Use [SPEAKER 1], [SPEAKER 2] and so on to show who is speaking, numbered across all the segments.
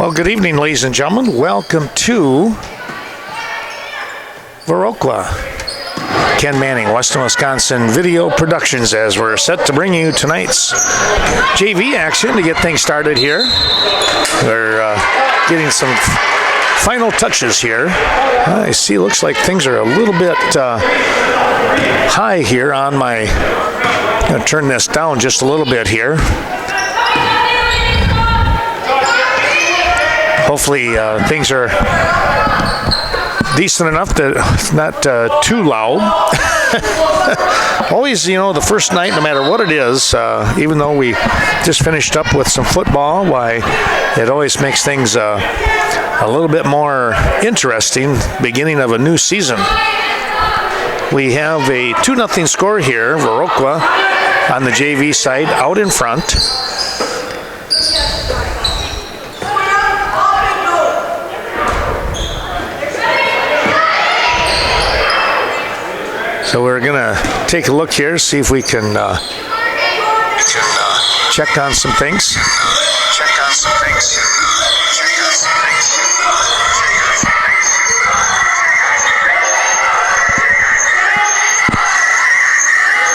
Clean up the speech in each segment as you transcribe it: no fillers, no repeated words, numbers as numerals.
[SPEAKER 1] Well, good evening, ladies and gentlemen. Welcome to Viroqua. Ken Manning, Western Wisconsin Video Productions, as we're set to bring you tonight's JV action to get things started here. We're getting some final touches here. I see, looks like things are a little bit high here on my, I'm going to turn this down just a little bit here. Hopefully things are decent enough that it's not too loud. Always, you know, the first night, no matter what it is, even though we just finished up with some football, why, it always makes things a little bit more interesting, beginning of a new season. We have a 2-0 score here, Viroqua on the JV side, out in front. So we're going to take a look here, see if we can check on some things.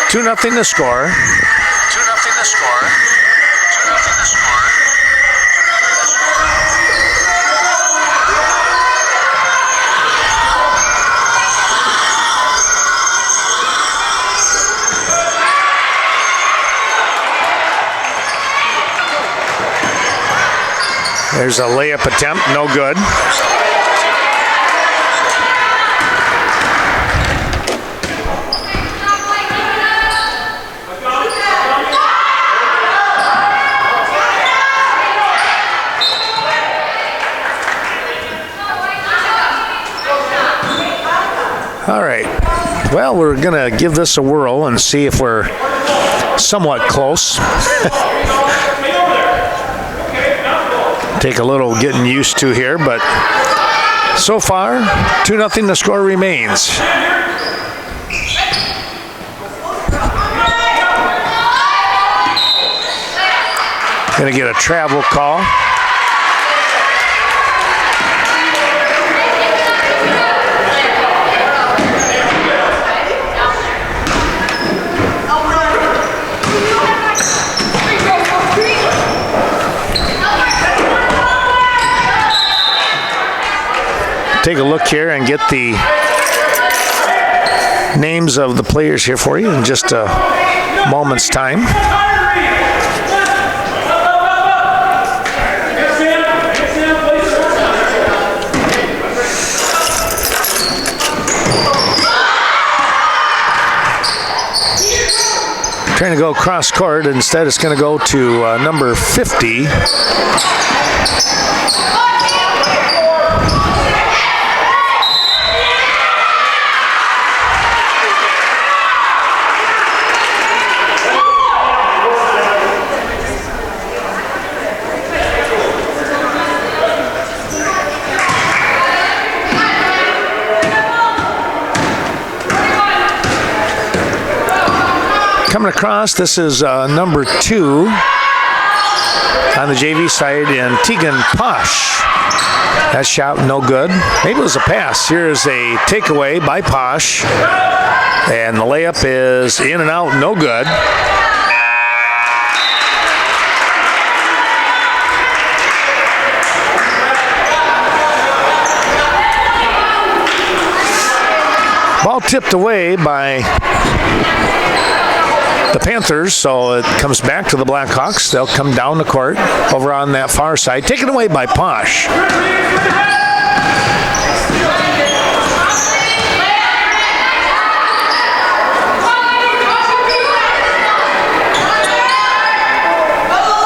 [SPEAKER 1] 2-0 to score. There's a layup attempt, no good. All right, well, we're gonna give this a whirl and see if we're somewhat close. Take a little getting used to here, but so far, 2-0 the score remains. Gonna get a travel call. Take a look here and get the names of the players here for you in just a moment's time. Trying to go cross court, instead it's going to go to number 50. Coming across, this is number 2 on the JV side, and Tegan Posh. That shot no good. Maybe it was a pass. Here's a takeaway by Posh, and the layup is in and out, no good. Ball tipped away by the Panthers, so it comes back to the Blackhawks. They'll come down the court over on that far side. Taken away by Posh.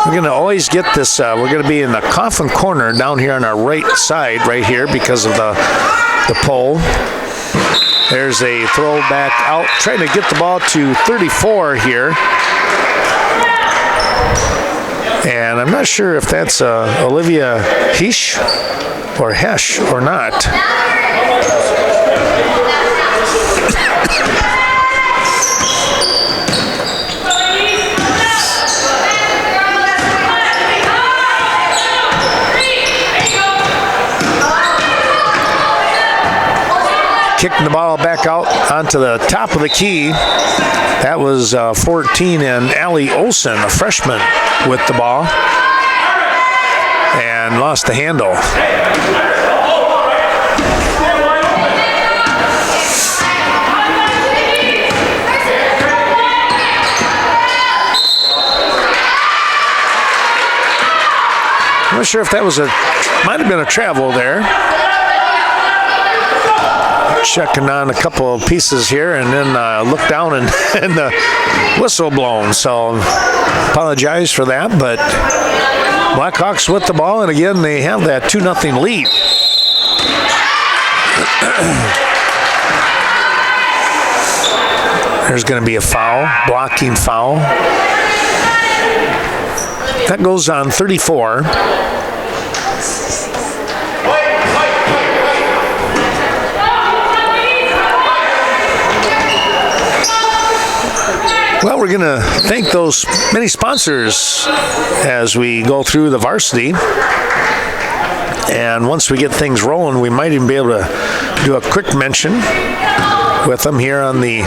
[SPEAKER 1] We're going to always get this, we're going to be in the coffin corner down here on our right side right here because of the pole. There's a throwback out, trying to get the ball to 34 here. And I'm not sure if that's Olivia Hesh or Hesh or not. kicking the ball back out onto the top of the key. That was 14 and Allie Olson, a freshman, with the ball. And lost the handle. I'm not sure if that was might have been a travel there. Checking on a couple of pieces here, and then look down and the whistle blown. So apologize for that, but Blackhawks with the ball, and again they have that 2-0 lead. There's going to be a foul, blocking foul. That goes on 34. Well, we're going to thank those many sponsors as we go through the varsity. And once we get things rolling, we might even be able to do a quick mention with them here on the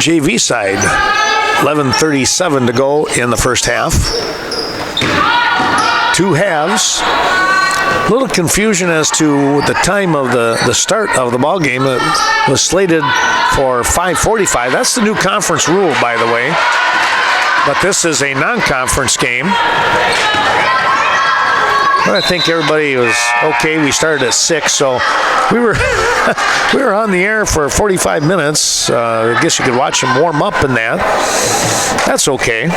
[SPEAKER 1] JV side. 11:37 to go in the first half. 2 halves. A little confusion as to the time of the start of the ball game. It was slated for 5:45. That's the new conference rule, by the way. But this is a non-conference game. But I think everybody was okay. We started at 6, so we were we were on the air for 45 minutes. I guess you could watch them warm up in that. That's okay.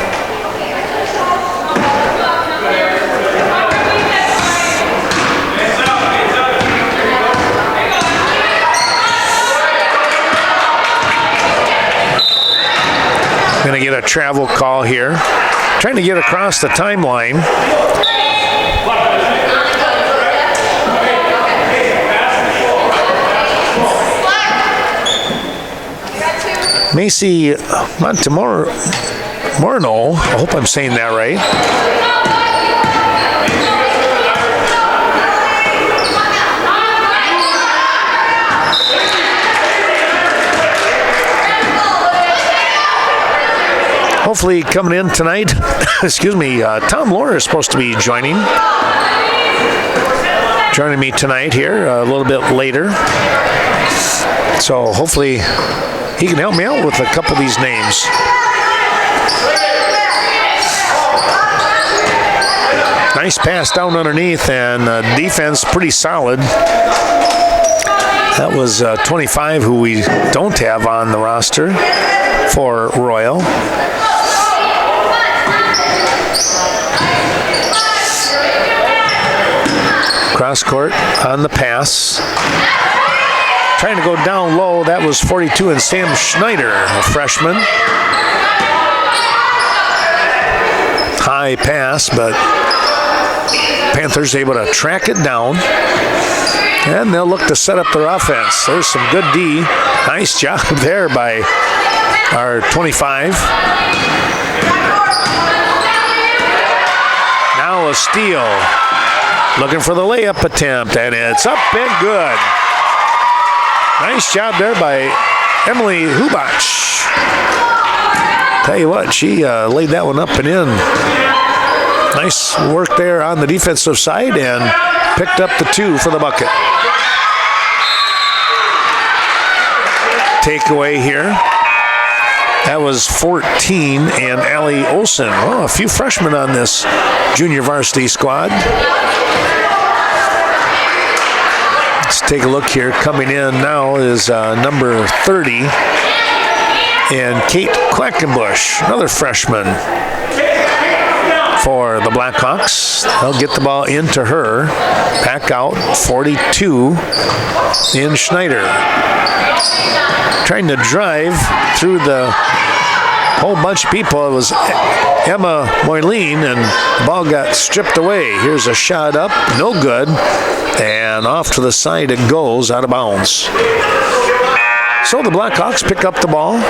[SPEAKER 1] Going to get a travel call here. Trying to get across the timeline. Macy Montemorno, I hope I'm saying that right. Hopefully coming in tonight, excuse me, Tom Lohr is supposed to be joining me tonight here a little bit later. So hopefully he can help me out with a couple of these names. Nice pass down underneath, and defense pretty solid. That was 25, who we don't have on the roster for Royall. Cross court on the pass. Trying to go down low. That was 42 and Sam Schneider, a freshman. High pass, but Panthers able to track it down. And they'll look to set up their offense. There's some good D. Nice job there by our 25. Now a steal. Looking for the layup attempt, and it's up and good. Nice job there by Emily Hubach. Tell you what, she laid that one up and in. Nice work there on the defensive side, and picked up the 2 for the bucket. Takeaway here. That was 14 and Allie Olson. Oh, a few freshmen on this junior varsity squad. Let's take a look here. Coming in now is number 30 and Kate Quackenbush, another freshman for the Blackhawks. They'll get the ball into her. Back out, 42 in Schneider. Trying to drive through the whole bunch of people. It was Emma Moyleen, and the ball got stripped away. Here's a shot up, no good, and off to the side it goes, out of bounds. So the Blackhawks pick up the ball.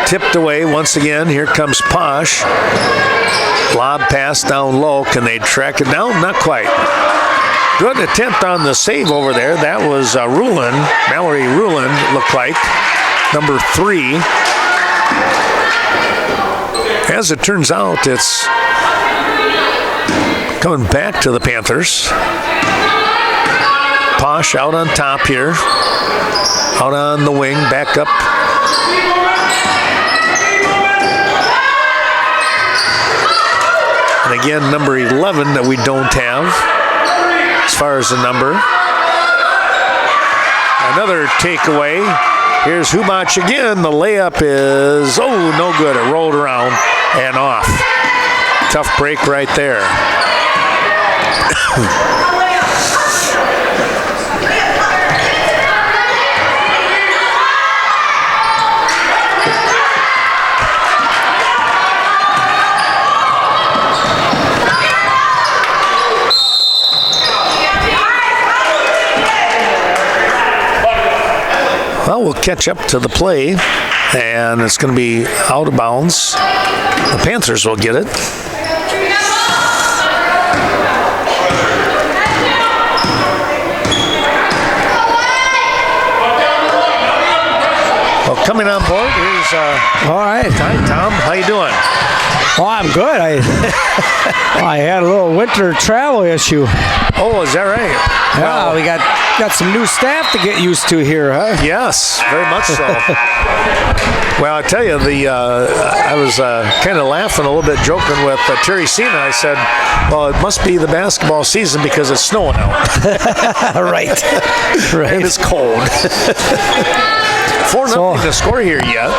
[SPEAKER 1] tipped away once again. Here comes Posh. Lob pass down low. Can they track it down? Not quite. Good attempt on the save over there. That was Rulin, Mallory Rulin, looked like, number 3. As it turns out, it's coming back to the Panthers. Posh out on top here. Out on the wing, back up. And again, number 11 that we don't have as far as the number. Another takeaway. Here's Hubach again. The layup is, no good. It rolled around and off. Tough break right there. Well, we'll catch up to the play, and it's going to be out of bounds. The Panthers will get it. Well, coming on board, here's
[SPEAKER 2] all right.
[SPEAKER 1] Tom. How you doing?
[SPEAKER 2] Well, I'm good. I had a little winter travel issue.
[SPEAKER 1] Oh, is that right?
[SPEAKER 2] Yeah, well, we got some new staff to get used to here, huh?
[SPEAKER 1] Yes, very much so. Well, I tell you, I was kind of laughing a little bit, joking with Terry Cena. I said, well, it must be the basketball season because it's snowing out.
[SPEAKER 2] Right.
[SPEAKER 1] And it's cold. 4-0 to score here yet.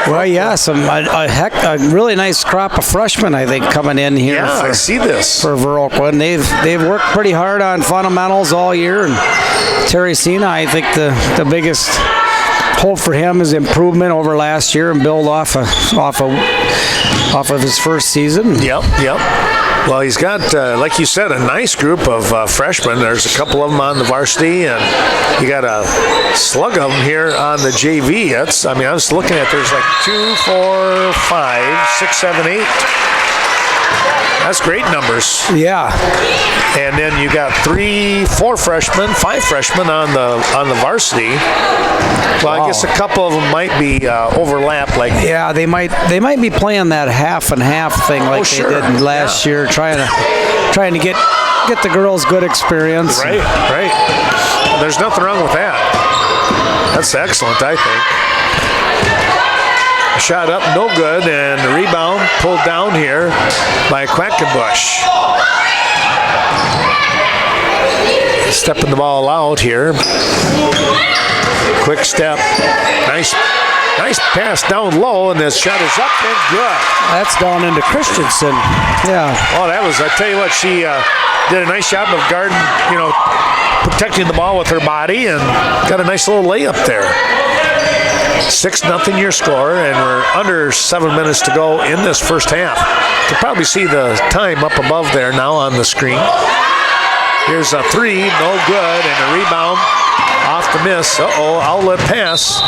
[SPEAKER 2] Well, yeah, a really nice crop of freshmen, I think, coming in here.
[SPEAKER 1] Yeah, I see this
[SPEAKER 2] for Viroqua, and they've worked pretty hard on fundamentals all year. And Terry Cena, I think the biggest hope for him is improvement over last year and build off of his first season.
[SPEAKER 1] Yep. Well, he's got, like you said, a nice group of freshmen. There's a couple of them on the varsity, and you got a slug of them here on the JV. I was looking at, there's like 2, 4, 5, 6, 7, 8. That's great numbers.
[SPEAKER 2] Yeah.
[SPEAKER 1] And then you got 3, 4 freshmen, 5 freshmen on the varsity. Well, wow. I guess a couple of them might be overlap.
[SPEAKER 2] Yeah, they might be playing that half and half thing they did last year, trying to get the girls good experience.
[SPEAKER 1] Right. There's nothing wrong with that. That's excellent, I think. Shot up, no good, and the rebound pulled down here by Quackenbush. Stepping the ball out here. Quick step. Nice pass down low, and this shot is up and good.
[SPEAKER 2] That's down into Christensen. Yeah.
[SPEAKER 1] Oh, I tell you what, she did a nice job of guarding, protecting the ball with her body, and got a nice little layup there. 6-0 your score, and we're under 7 minutes to go in this first half. You can probably see the time up above there now on the screen. Here's a 3, no good, and a rebound off the miss. Outlet pass.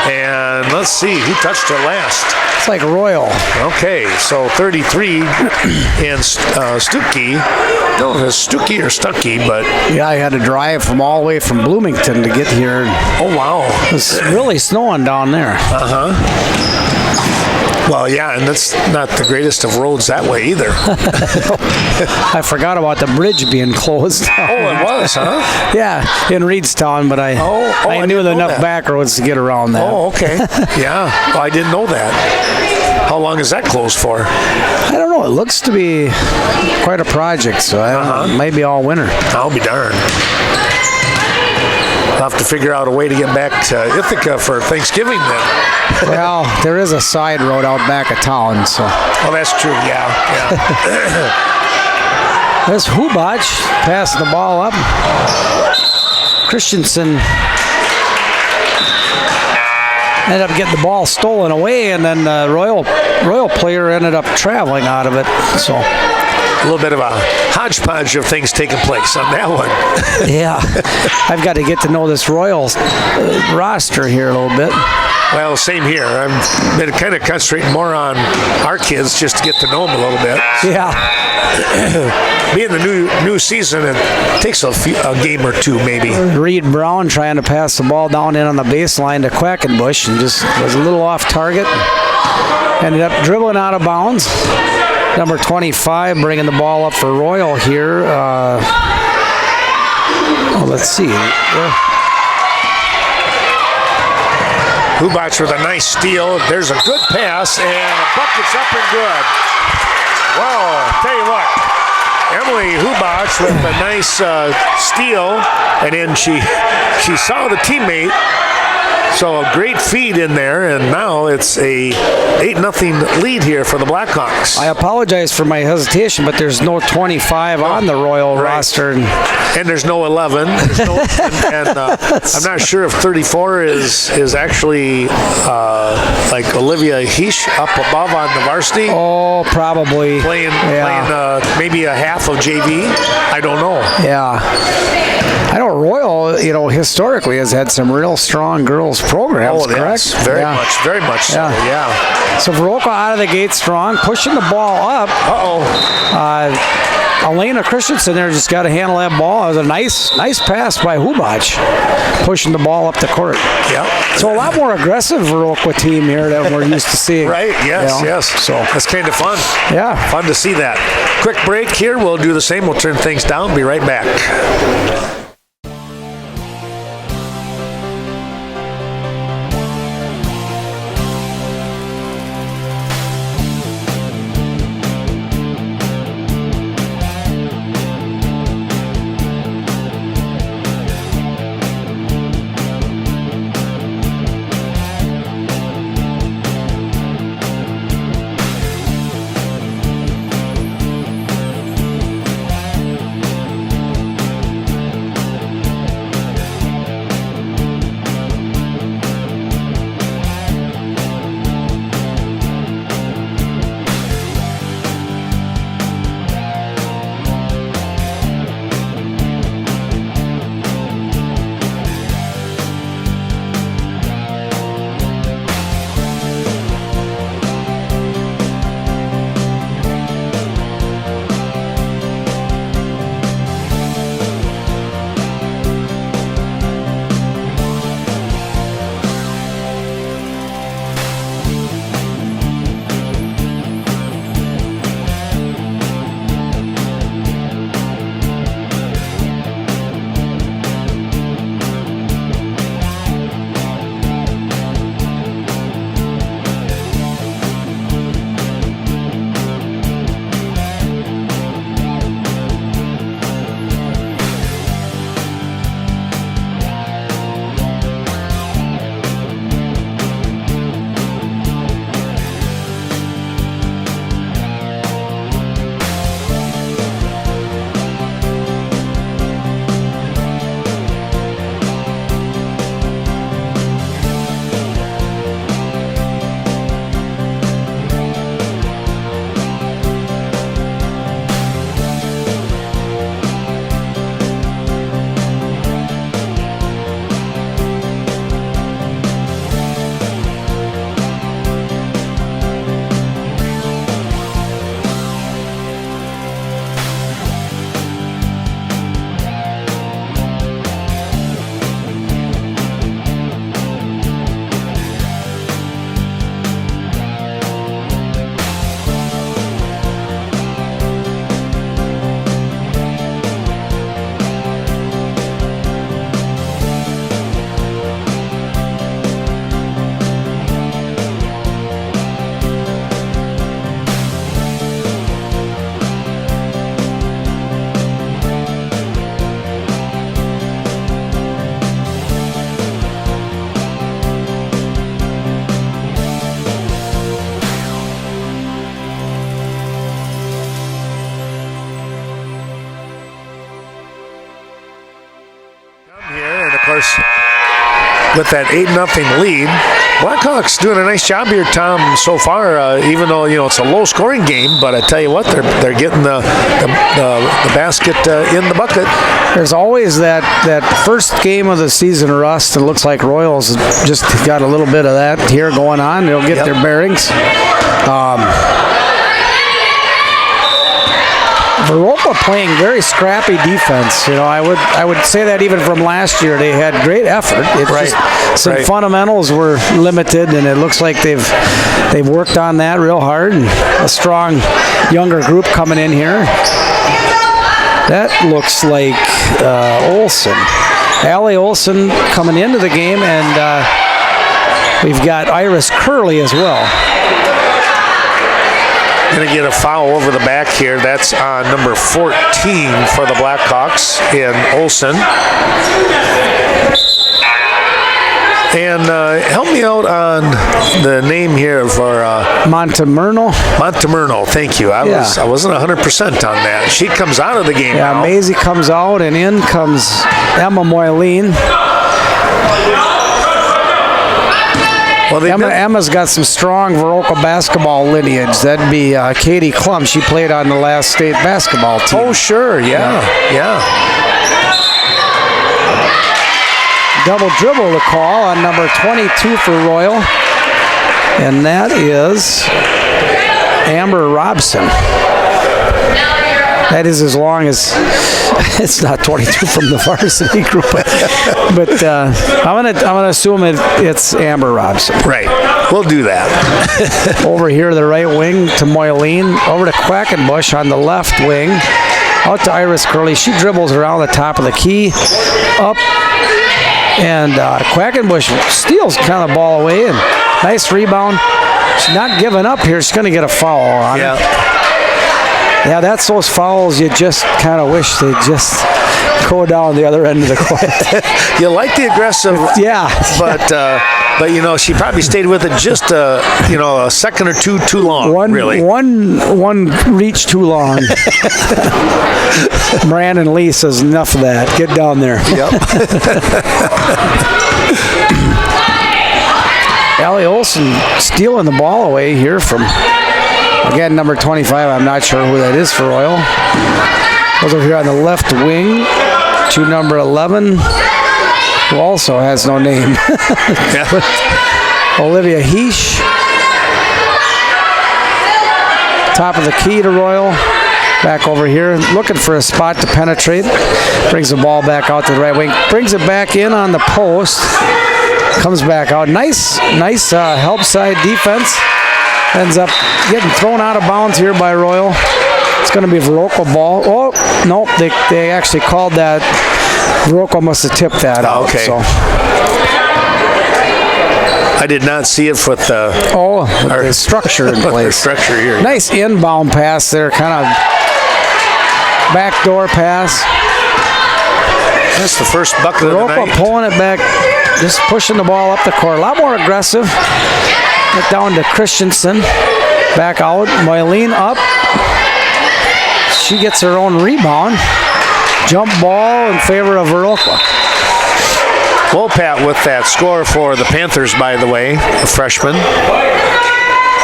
[SPEAKER 1] And let's see, who touched her last?
[SPEAKER 2] It's like Royall.
[SPEAKER 1] Okay, so 33 in Stuckey. I don't know if it's Stuckey or Stuckey, but...
[SPEAKER 2] Yeah, I had to drive from all the way from Bloomington to get here.
[SPEAKER 1] Oh, wow.
[SPEAKER 2] It's really snowing down there.
[SPEAKER 1] Uh-huh. Well, yeah, and that's not the greatest of roads that way either.
[SPEAKER 2] I forgot about the bridge being closed.
[SPEAKER 1] Oh, it was, huh?
[SPEAKER 2] Yeah, in Reedstown, but I knew enough back roads to get around that.
[SPEAKER 1] Oh, okay. Yeah, well, I didn't know that. How long is that closed for?
[SPEAKER 2] I don't know. It looks to be quite a project, so I don't know. Maybe all winter.
[SPEAKER 1] I'll be darned. I'll have to figure out a way to get back to Ithaca for Thanksgiving then.
[SPEAKER 2] Well, there is a side road out back of town, so.
[SPEAKER 1] Oh, that's true, yeah.
[SPEAKER 2] There's Hubach passing the ball up. Christensen ended up getting the ball stolen away, and then the Royal player ended up traveling out of it. So
[SPEAKER 1] a little bit of a hodgepodge of things taking place on that one.
[SPEAKER 2] Yeah. I've got to get to know this Royal roster here a little bit.
[SPEAKER 1] Well, same here. I've been kind of concentrating more on our kids just to get to know them a little bit.
[SPEAKER 2] Yeah.
[SPEAKER 1] Being the new season, it takes a game or two maybe.
[SPEAKER 2] Reed Brown trying to pass the ball down in on the baseline to Quackenbush and just was a little off target. Ended up dribbling out of bounds. Number 25 bringing the ball up for Royall here. Let's see.
[SPEAKER 1] Hubach with a nice steal. There's a good pass, and a bucket's up and good. Wow, tell you what, Emily Hubach with a nice steal, and then she saw the teammate. So a great feed in there, and now it's a 8-0 lead here for the Blackhawks.
[SPEAKER 2] I apologize for my hesitation, but there's no 25 on the Royal roster.
[SPEAKER 1] And there's no 11. I'm not sure if 34 is actually like Olivia Heish up above on the varsity.
[SPEAKER 2] Oh, probably.
[SPEAKER 1] Playing maybe a half of JV. I don't know.
[SPEAKER 2] Yeah. I know Royal, historically has had some real strong girls programs, correct?
[SPEAKER 1] Yes, very much so, yeah.
[SPEAKER 2] So Viroqua out of the gate strong, pushing the ball up. Elena Christensen there just got to handle that ball. It was a nice pass by Hubach, pushing the ball up the court.
[SPEAKER 1] Yeah.
[SPEAKER 2] So a lot more aggressive Viroqua team here than we're used to seeing.
[SPEAKER 1] Right, yes. So that's kind of fun.
[SPEAKER 2] Yeah.
[SPEAKER 1] Fun to see that. Quick break here. We'll do the same. We'll turn things down. Be right back. With that 8-0 lead, Blackhawks doing a nice job here, Tom, so far. Even though it's a low-scoring game, but I tell you what, they're getting the basket in the bucket.
[SPEAKER 2] There's always that first game of the season rust. It looks like Royals just got a little bit of that here going on. They'll get their bearings. Viroqua playing very scrappy defense. I would say that even from last year, they had great effort. Some fundamentals were limited, and it looks like they've worked on that real hard. And a strong younger group coming in here. That looks like Olsen. Allie Olsen coming into the game, and we've got Iris Curley as well.
[SPEAKER 1] Going to get a foul over the back here. That's on number 14 for the Blackhawks in Olsen. And help me out on the name here for
[SPEAKER 2] Montemurno.
[SPEAKER 1] Montemurno, thank you. I wasn't 100% on that. She comes out of the game now.
[SPEAKER 2] Maisie comes out, and in comes Emma Moyleen. Well, Emma's got some strong Viroqua basketball lineage. That'd be Katie Klum. She played on the last state basketball team.
[SPEAKER 1] Oh, sure, yeah.
[SPEAKER 2] Double dribble to call on number 22 for Royall, and that is Amber Robson. That is as long as it's not 22 from the varsity group, but I'm gonna assume it's Amber Robson.
[SPEAKER 1] Right, we'll do that.
[SPEAKER 2] Over here, the right wing to Moyleen. Over to Quackenbush on the left wing. Out to Iris Curley. She dribbles around the top of the key, up, and Quackenbush steals kind of the ball away, and nice rebound. She's not giving up here. She's gonna get a foul on it. Yeah, that's those fouls you just kind of wish they'd just go down the other end of the court.
[SPEAKER 1] You like the aggressive, but she probably stayed with it just a second or two too long.
[SPEAKER 2] One reach too long. Brandon Lee says enough of that. Get down there. Yep. Allie Olsen stealing the ball away here from. Again, number 25, I'm not sure who that is for Royall. Goes over here on the left wing to number 11, who also has no name. Olivia Heesh. Top of the key to Royall. Back over here, looking for a spot to penetrate. Brings the ball back out to the right wing. Brings it back in on the post. Comes back out. Nice help side defense. Ends up getting thrown out of bounds here by Royall. It's going to be a Viroqua ball. Oh, nope, they actually called that. Viroqua must have tipped that out.
[SPEAKER 1] Okay.
[SPEAKER 2] So.
[SPEAKER 1] I did not see it with the
[SPEAKER 2] structure in place.
[SPEAKER 1] Structure here.
[SPEAKER 2] Nice inbound pass there, kind of backdoor pass.
[SPEAKER 1] That's the first bucket of the night.
[SPEAKER 2] Viroqua pulling it back, just pushing the ball up the court. A lot more aggressive. Get down to Christensen. Back out. Moyleen up. She gets her own rebound. Jump ball in favor of Viroqua.
[SPEAKER 1] Wolpat with that score for the Panthers, by the way, a freshman.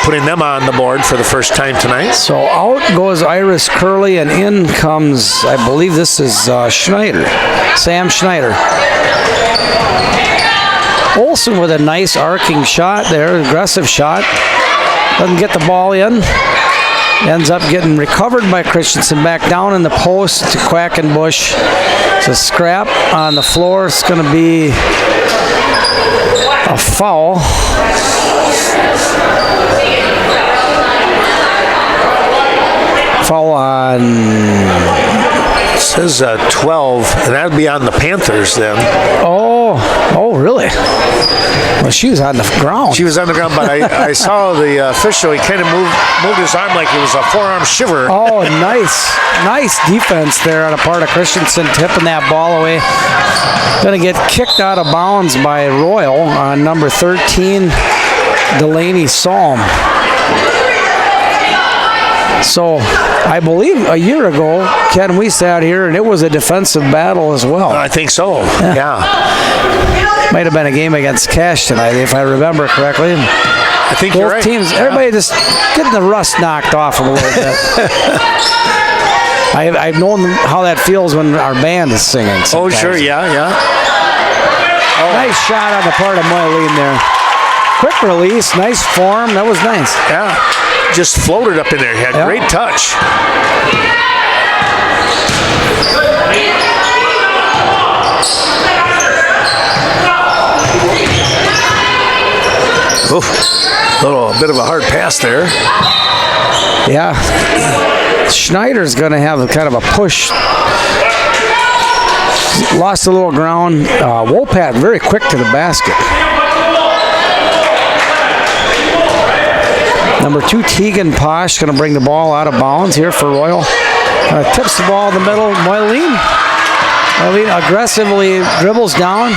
[SPEAKER 1] Putting them on the board for the first time tonight.
[SPEAKER 2] So out goes Iris Curley, and in comes, I believe this is Schneider. Sam Schneider. Olsen with a nice arcing shot there, aggressive shot. Doesn't get the ball in. Ends up getting recovered by Christensen back down in the post to Quackenbush. It's a scrap on the floor. It's going to be a foul. Foul on...
[SPEAKER 1] It says 12, and that would be on the Panthers then.
[SPEAKER 2] Oh, really? Well, she was on the ground.
[SPEAKER 1] She was on the ground, but I saw the official. He kind of moved his arm like it was a forearm shiver.
[SPEAKER 2] Oh, nice defense there on the part of Christensen, tipping that ball away. Going to get kicked out of bounds by Royall on number 13, Delaney Salm. So, I believe a year ago, Ken, we sat here and it was a defensive battle as well.
[SPEAKER 1] I think so, yeah.
[SPEAKER 2] might have been a game against Cash tonight, if I remember correctly.
[SPEAKER 1] I think you're right.
[SPEAKER 2] Both teams, everybody just getting the rust knocked off them a little bit. I've known how that feels when our band is singing.
[SPEAKER 1] Oh, sure, yeah.
[SPEAKER 2] Oh. Nice shot on the part of Moyleen there. Quick release, nice form. That was nice.
[SPEAKER 1] Yeah, just floated up in there. Had great touch. Oof, a bit of a hard pass there.
[SPEAKER 2] Yeah. Schneider's going to have a kind of a push. Lost a little ground. Wolpat very quick to the basket. Number 2, Tegan Posh, going to bring the ball out of bounds here for Royall. Tips the ball in the middle. Moyleen aggressively dribbles down.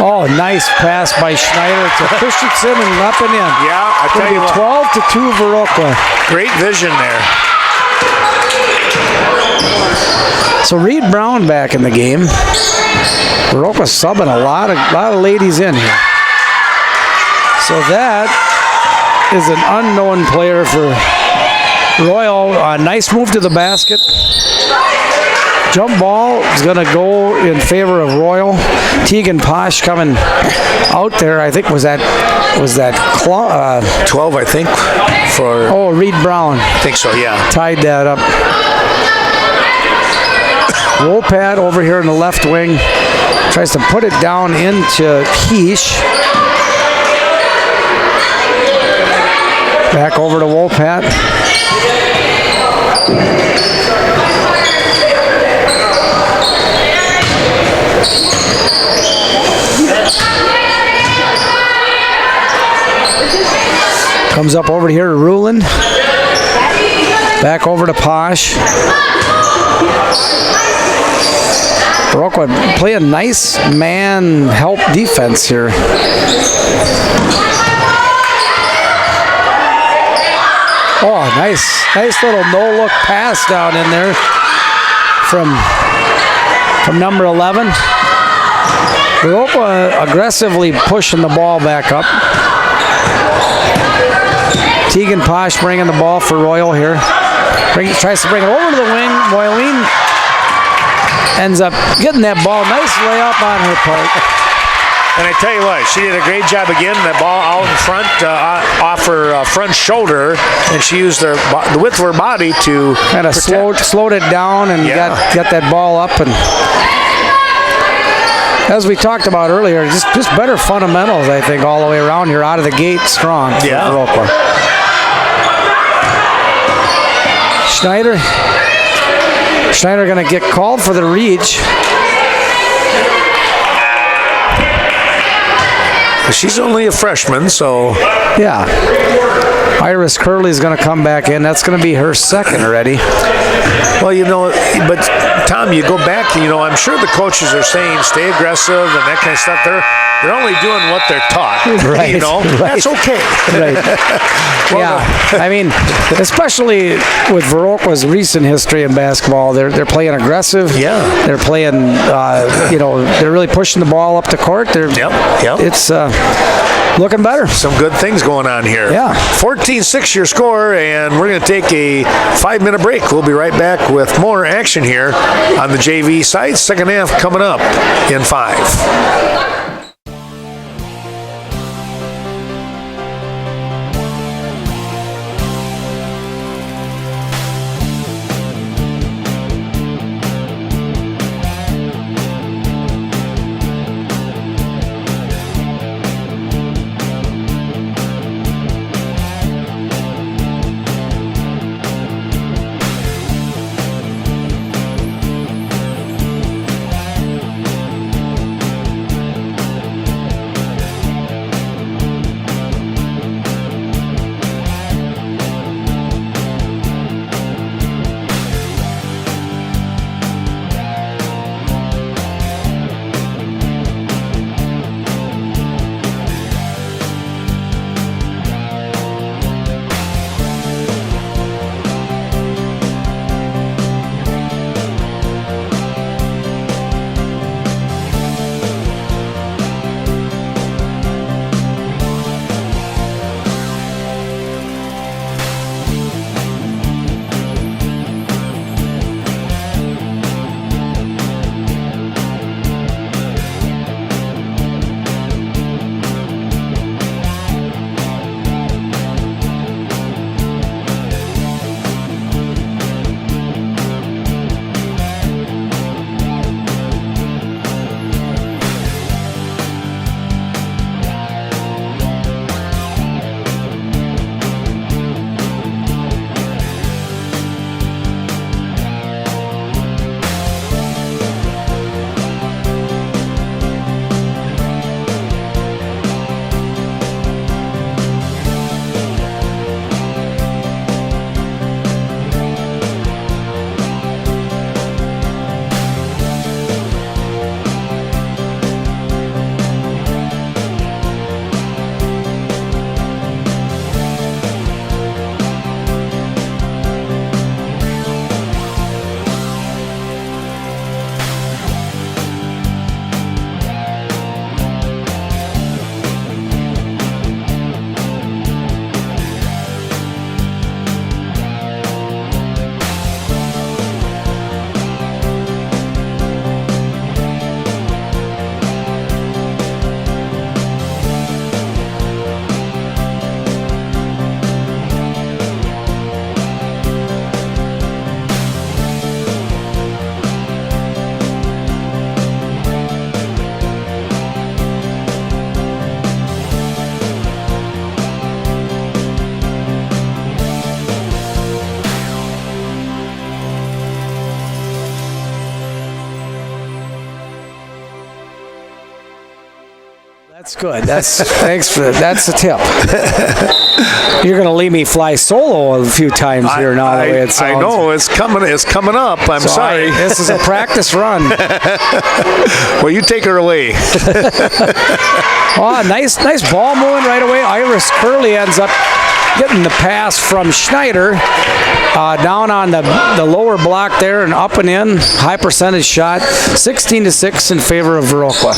[SPEAKER 2] Oh, nice pass by Schneider to Christensen and up and in.
[SPEAKER 1] Yeah, I tell you what.
[SPEAKER 2] 12-2 Viroqua.
[SPEAKER 1] Great vision there.
[SPEAKER 2] So Reed Brown back in the game. Viroqua subbing a lot of ladies in here. So that is an unknown player for Royall. Nice move to the basket. Jump ball is going to go in favor of Royall. Tegan Posh coming out there. I think was that
[SPEAKER 1] 12, I think, for.
[SPEAKER 2] Oh, Reed Brown.
[SPEAKER 1] I think so, yeah.
[SPEAKER 2] Tied that up. Wolpat over here in the left wing tries to put it down into Quiche. Back over to Wolpat. Comes up over here to Rulin. Back over to Posh. Viroqua playing nice man help defense here. Oh, nice little no-look pass down in there from number 11. Viroqua aggressively pushing the ball back up. Tegan Posh bringing the ball for Royall here. Tries to bring it over to the wing. Moyleen ends up getting that ball. Nice layup on her part.
[SPEAKER 1] And I tell you what, she did a great job again. That ball out in front, off her front shoulder, and she used the width of her body to
[SPEAKER 2] kind of slowed it down and got that ball up. And as we talked about earlier, just better fundamentals, I think, all the way around here, out of the gate strong for Viroqua. Schneider going to get called for the reach.
[SPEAKER 1] She's only a freshman, so.
[SPEAKER 2] Yeah. Iris Curley is going to come back in. That's going to be her second already.
[SPEAKER 1] Well, but Tom, you go back, I'm sure the coaches are saying stay aggressive and that kind of stuff. They're only doing what they're taught.
[SPEAKER 2] Right.
[SPEAKER 1] That's okay.
[SPEAKER 2] Right. Yeah. I mean, especially with Viroqua's recent history in basketball, they're playing aggressive.
[SPEAKER 1] Yeah.
[SPEAKER 2] They're playing, they're really pushing the ball up the court. It's looking better.
[SPEAKER 1] Some good things going on here.
[SPEAKER 2] Yeah.
[SPEAKER 1] 14-6 your score, and we're going to take a 5-minute break. We'll be right back with more action here on the JV side. Second half coming up in 5.
[SPEAKER 2] That's good. Thanks for that. That's a tip. You're going to leave me fly solo a few times here now. The way it sounds.
[SPEAKER 1] I know it's coming up. I'm sorry.
[SPEAKER 2] This is a practice run.
[SPEAKER 1] Well, you take her away.
[SPEAKER 2] Oh, nice ball moving right away. Iris Curley ends up getting the pass from Schneider down on the lower block there and up and in. High percentage shot. 16-6 in favor of Viroqua.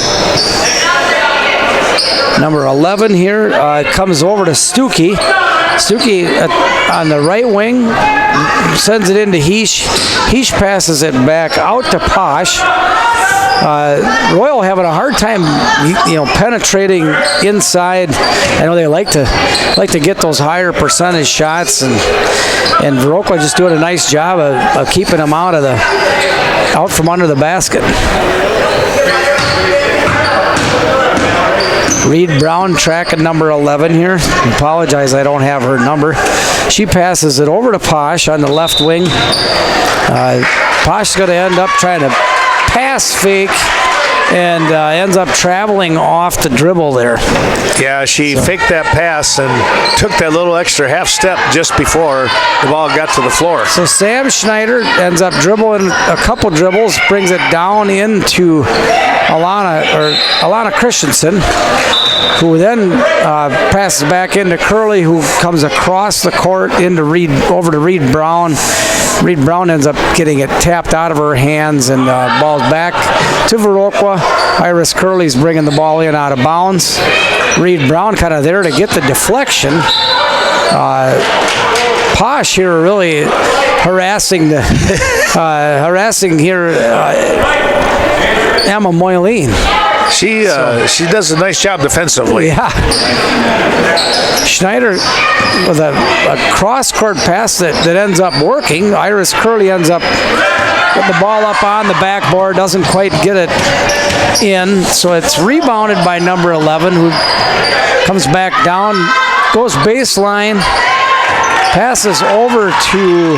[SPEAKER 2] Number 11 here comes over to Stuckey. Stuckey on the right wing sends it into Heesh. Heesh passes it back out to Posh. Royall having a hard time, penetrating inside. I know they like to get those higher percentage shots, and Viroqua just doing a nice job of keeping them out from under the basket. Reed Brown tracking number 11 here. I apologize, I don't have her number. She passes it over to Posh on the left wing. Posh is going to end up trying to pass fake and ends up traveling off the dribble there.
[SPEAKER 1] Yeah, she faked that pass and took that little extra half step just before the ball got to the floor.
[SPEAKER 2] So Sam Schneider ends up dribbling a couple dribbles, brings it down into Alana Christensen, who then passes back into Curley, who comes across the court over to Reed Brown. Reed Brown ends up getting it tapped out of her hands, and ball's back to Viroqua. Iris Curley's bringing the ball in out of bounds. Reed Brown kind of there to get the deflection. Posh here really harassing Emma Moyleen.
[SPEAKER 1] She does a nice job defensively.
[SPEAKER 2] Yeah. Schneider with a cross-court pass that ends up working. Iris Curley ends up putting the ball up on the backboard, doesn't quite get it in. So it's rebounded by number 11, who comes back down, goes baseline, passes over to,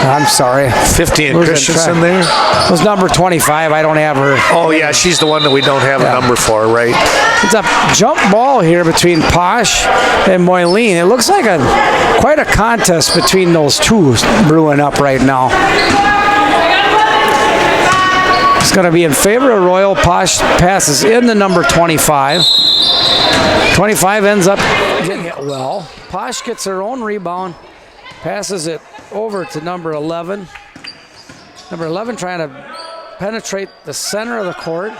[SPEAKER 2] I'm sorry.
[SPEAKER 1] 50 and Christensen there?
[SPEAKER 2] It was number 25. I don't have her.
[SPEAKER 1] Oh, yeah, she's the one that we don't have a number for, right?
[SPEAKER 2] It's a jump ball here between Posh and Moyleen. It looks like quite a contest between those two brewing up right now. It's going to be in favor of Royall. Posh passes in the number 25. 25 ends up getting it well. Posh gets her own rebound, passes it over to number 11. Number 11 trying to penetrate the center of the court.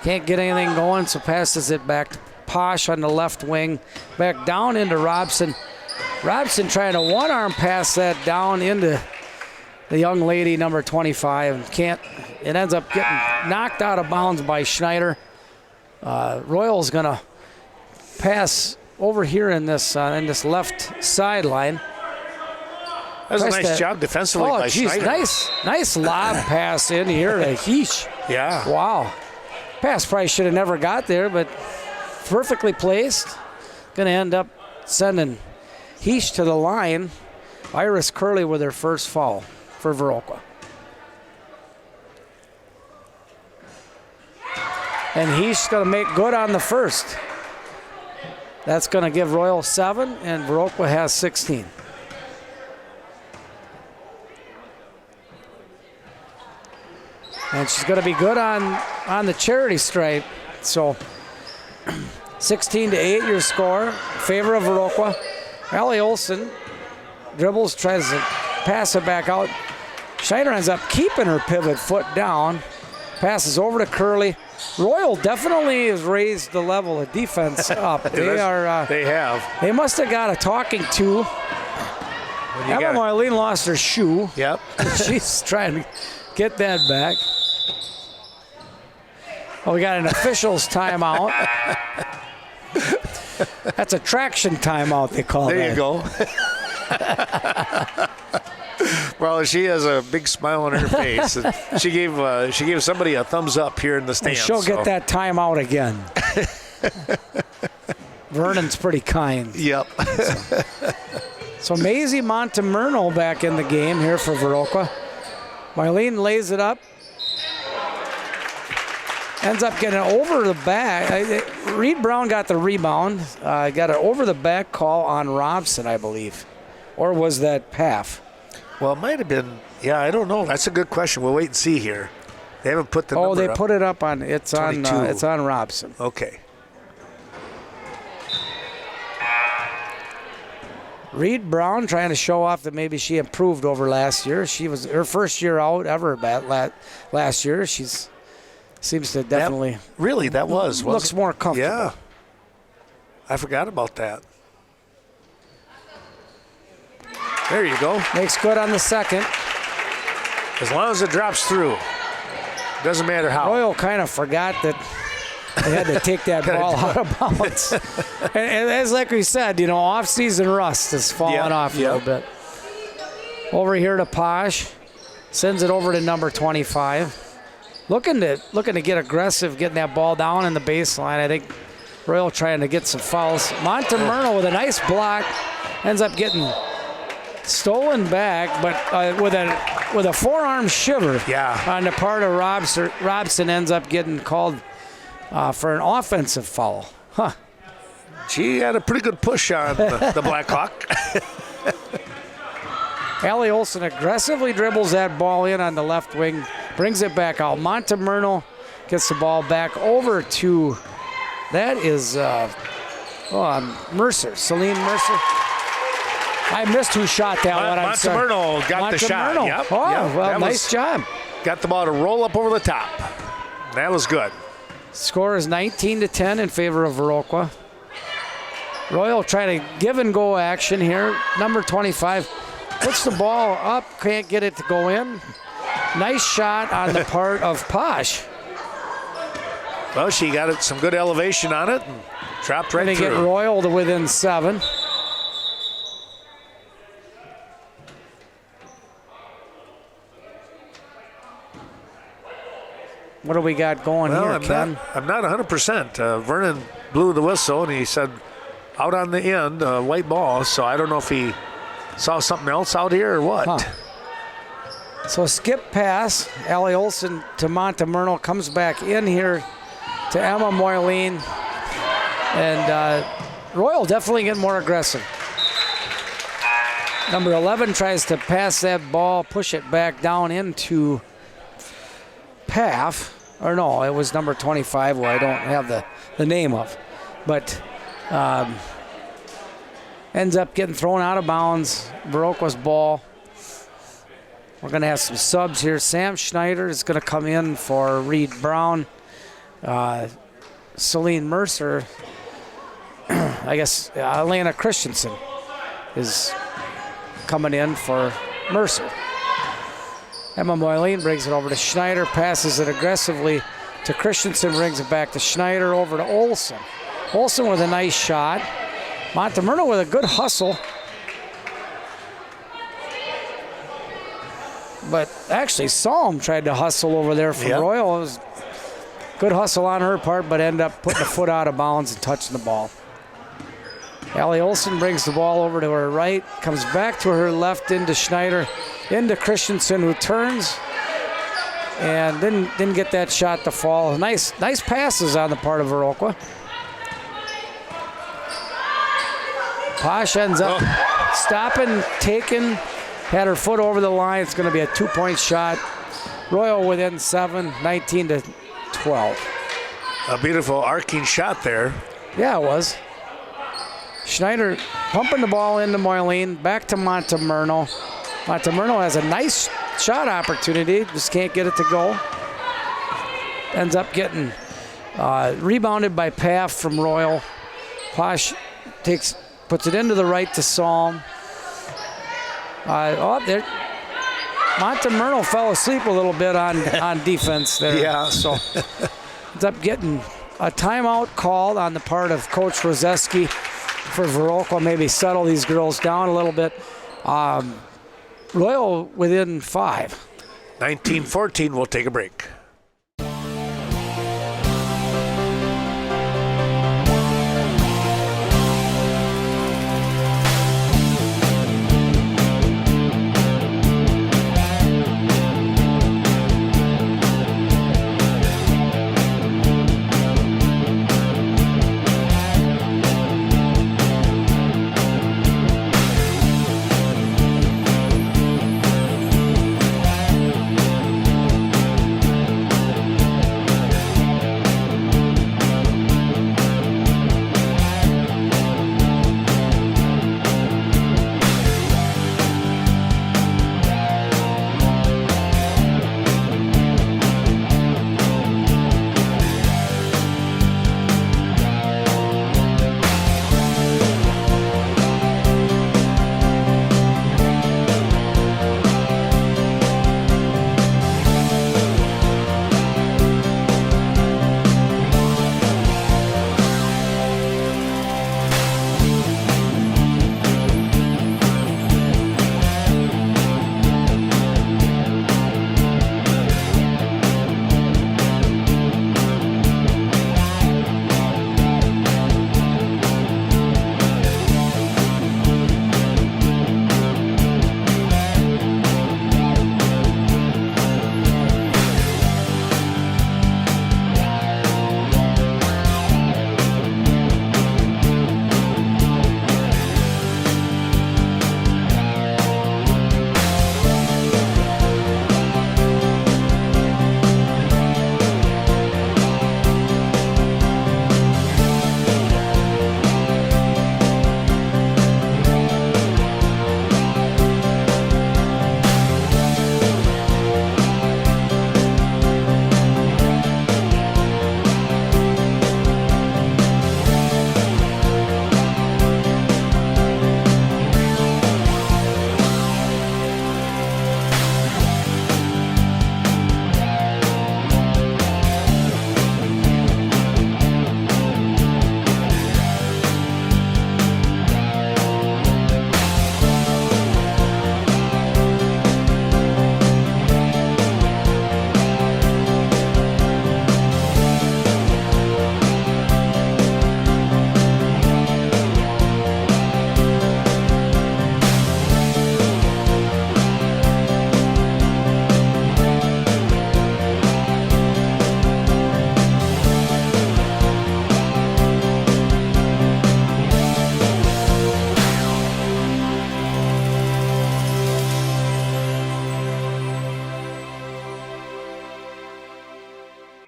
[SPEAKER 2] Can't get anything going, so passes it back to Posh on the left wing. Back down into Robson. Robson trying to one-arm pass that down into the young lady, number 25. Can't. It ends up getting knocked out of bounds by Schneider. Royall's going to pass over here in this left sideline.
[SPEAKER 1] That was a nice job defensively by Schneider.
[SPEAKER 2] Nice lob pass in here to Heesh.
[SPEAKER 1] Yeah.
[SPEAKER 2] Wow. Pass probably should have never got there, but perfectly placed. Going to end up sending Heesh to the line. Iris Curley with her first foul for Viroqua. And Heesh going to make good on the first. That's going to give Royall 7, and Viroqua has 16. And she's going to be good on the charity stripe. So 16-8 your score. Favor of Viroqua. Allie Olsen dribbles, tries to pass it back out. Schneider ends up keeping her pivot foot down. Passes over to Curley. Royall definitely has raised the level of defense up. They have. They must have got a talking to. Emma Moyleen lost her shoe.
[SPEAKER 1] Yep.
[SPEAKER 2] She's trying to get that back. Oh, we got an official's timeout. That's a traction timeout, they call it.
[SPEAKER 1] There you go. Well, she has a big smile on her face. She gave somebody a thumbs up here in the stands.
[SPEAKER 2] She'll get that timeout again. Vernon's pretty kind.
[SPEAKER 1] Yep.
[SPEAKER 2] So Maisie Montemerno back in the game here for Viroqua. Marlene lays it up. ends up getting it over the back. Reed Brown got the rebound. Got an over the back call on Robson, I believe. Or was that Paff?
[SPEAKER 1] Well, it might have been. Yeah, I don't know. That's a good question. We'll wait and see here. They haven't put the number
[SPEAKER 2] Oh, they
[SPEAKER 1] up.
[SPEAKER 2] put it up on. It's
[SPEAKER 1] 22.
[SPEAKER 2] on. It's on Robson.
[SPEAKER 1] Okay.
[SPEAKER 2] Reed Brown trying to show off that maybe she improved over last year. She was her first year out ever last year. She's seems to definitely
[SPEAKER 1] That was.
[SPEAKER 2] looks more comfortable.
[SPEAKER 1] Yeah. I forgot about that. There you go.
[SPEAKER 2] Makes good on the second.
[SPEAKER 1] As long as it drops through. Doesn't matter how.
[SPEAKER 2] Royall kind of forgot that they had to take that ball out of bounds. and as like we said, off-season rust has fallen off a little bit. Over here to Posh. Sends it over to number 25. Looking to get aggressive, getting that ball down in the baseline. I think Royall trying to get some fouls. Montemurno with a nice block. Ends up getting stolen back, but with a forearm shiver on the part of Robson ends up getting called for an offensive foul. Huh.
[SPEAKER 1] She had a pretty good push on the Blackhawk.
[SPEAKER 2] Allie Olsen aggressively dribbles that ball in on the left wing, brings it back out. Montemurno gets the ball back over to, that is Mercer, Celine Mercer. I missed who shot that one.
[SPEAKER 1] Montemurno got the shot. Yep.
[SPEAKER 2] Oh, well, nice job.
[SPEAKER 1] Got the ball to roll up over the top. That was good.
[SPEAKER 2] Score is 19-10 in favor of Viroqua. Royall trying to give and go action here. Number 25 puts the ball up, can't get it to go in. Nice shot on the part of Posh.
[SPEAKER 1] Well, she got some good elevation on it and dropped right
[SPEAKER 2] through. They get Royall to within 7. What do we got going here, Ken?
[SPEAKER 1] I'm not 100%. Vernon blew the whistle, and he said out on the end, white ball. So I don't know if he saw something else out here or what.
[SPEAKER 2] Huh. So skip pass. Allie Olsen to Montemurno. Comes back in here to Emma Moyleen. And Royall definitely getting more aggressive. Number 11 tries to pass that ball, push it back down into Paff. Or no, it was number 25, who I don't have the name of. But ends up getting thrown out of bounds. Viroqua's ball. We're going to have some subs here. Sam Schneider is going to come in for Reed Brown. Celine Mercer. I guess Elena Christensen is coming in for Mercer. Emma Moyleen brings it over to Schneider, passes it aggressively to Christensen, brings it back to Schneider, over to Olsen. Olsen with a nice shot. Montemurno with a good hustle. But actually, Salm tried to hustle over there from Royall. It was good hustle on her part, but ended up putting a foot out of bounds and touching the ball. Allie Olsen brings the ball over to her right, comes back to her left into Schneider, into Christensen, who turns and didn't get that shot to fall. Nice passes on the part of Viroqua. Posh ends up stopping, taking, had her foot over the line. It's going to be a 2-point shot. Royall within 7, 19-12.
[SPEAKER 1] A beautiful arcing shot there.
[SPEAKER 2] Yeah, it was. Schneider pumping the ball into Moyleen, back to Montemurno. Montemurno has a nice shot opportunity, just can't get it to go. Ends up getting rebounded by Paff from Royall. Posh puts it into the right to Salm. There. Montemurno fell asleep a little bit on defense there.
[SPEAKER 1] Yeah.
[SPEAKER 2] So ends up getting a timeout called on the part of Coach Rozeski for Viroqua, maybe settle these girls down a little bit. Royall within 5.
[SPEAKER 1] 19-14, we'll take a break.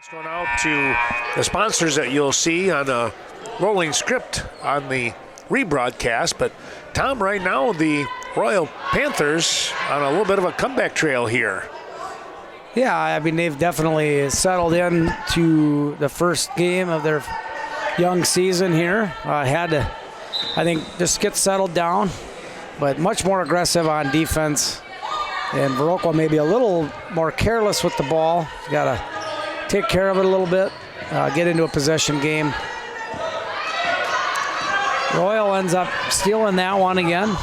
[SPEAKER 1] Next one out to the sponsors that you'll see on a rolling script on the rebroadcast. But Tom, right now the Royal Panthers on a little bit of a comeback trail here.
[SPEAKER 2] Yeah, I mean, they've definitely settled in to the first game of their young season here. Had to, I think, just get settled down, but much more aggressive on defense. And Viroqua maybe a little more careless with the ball. Got to take care of it a little bit, get into a possession game. Royall ends up stealing that one again.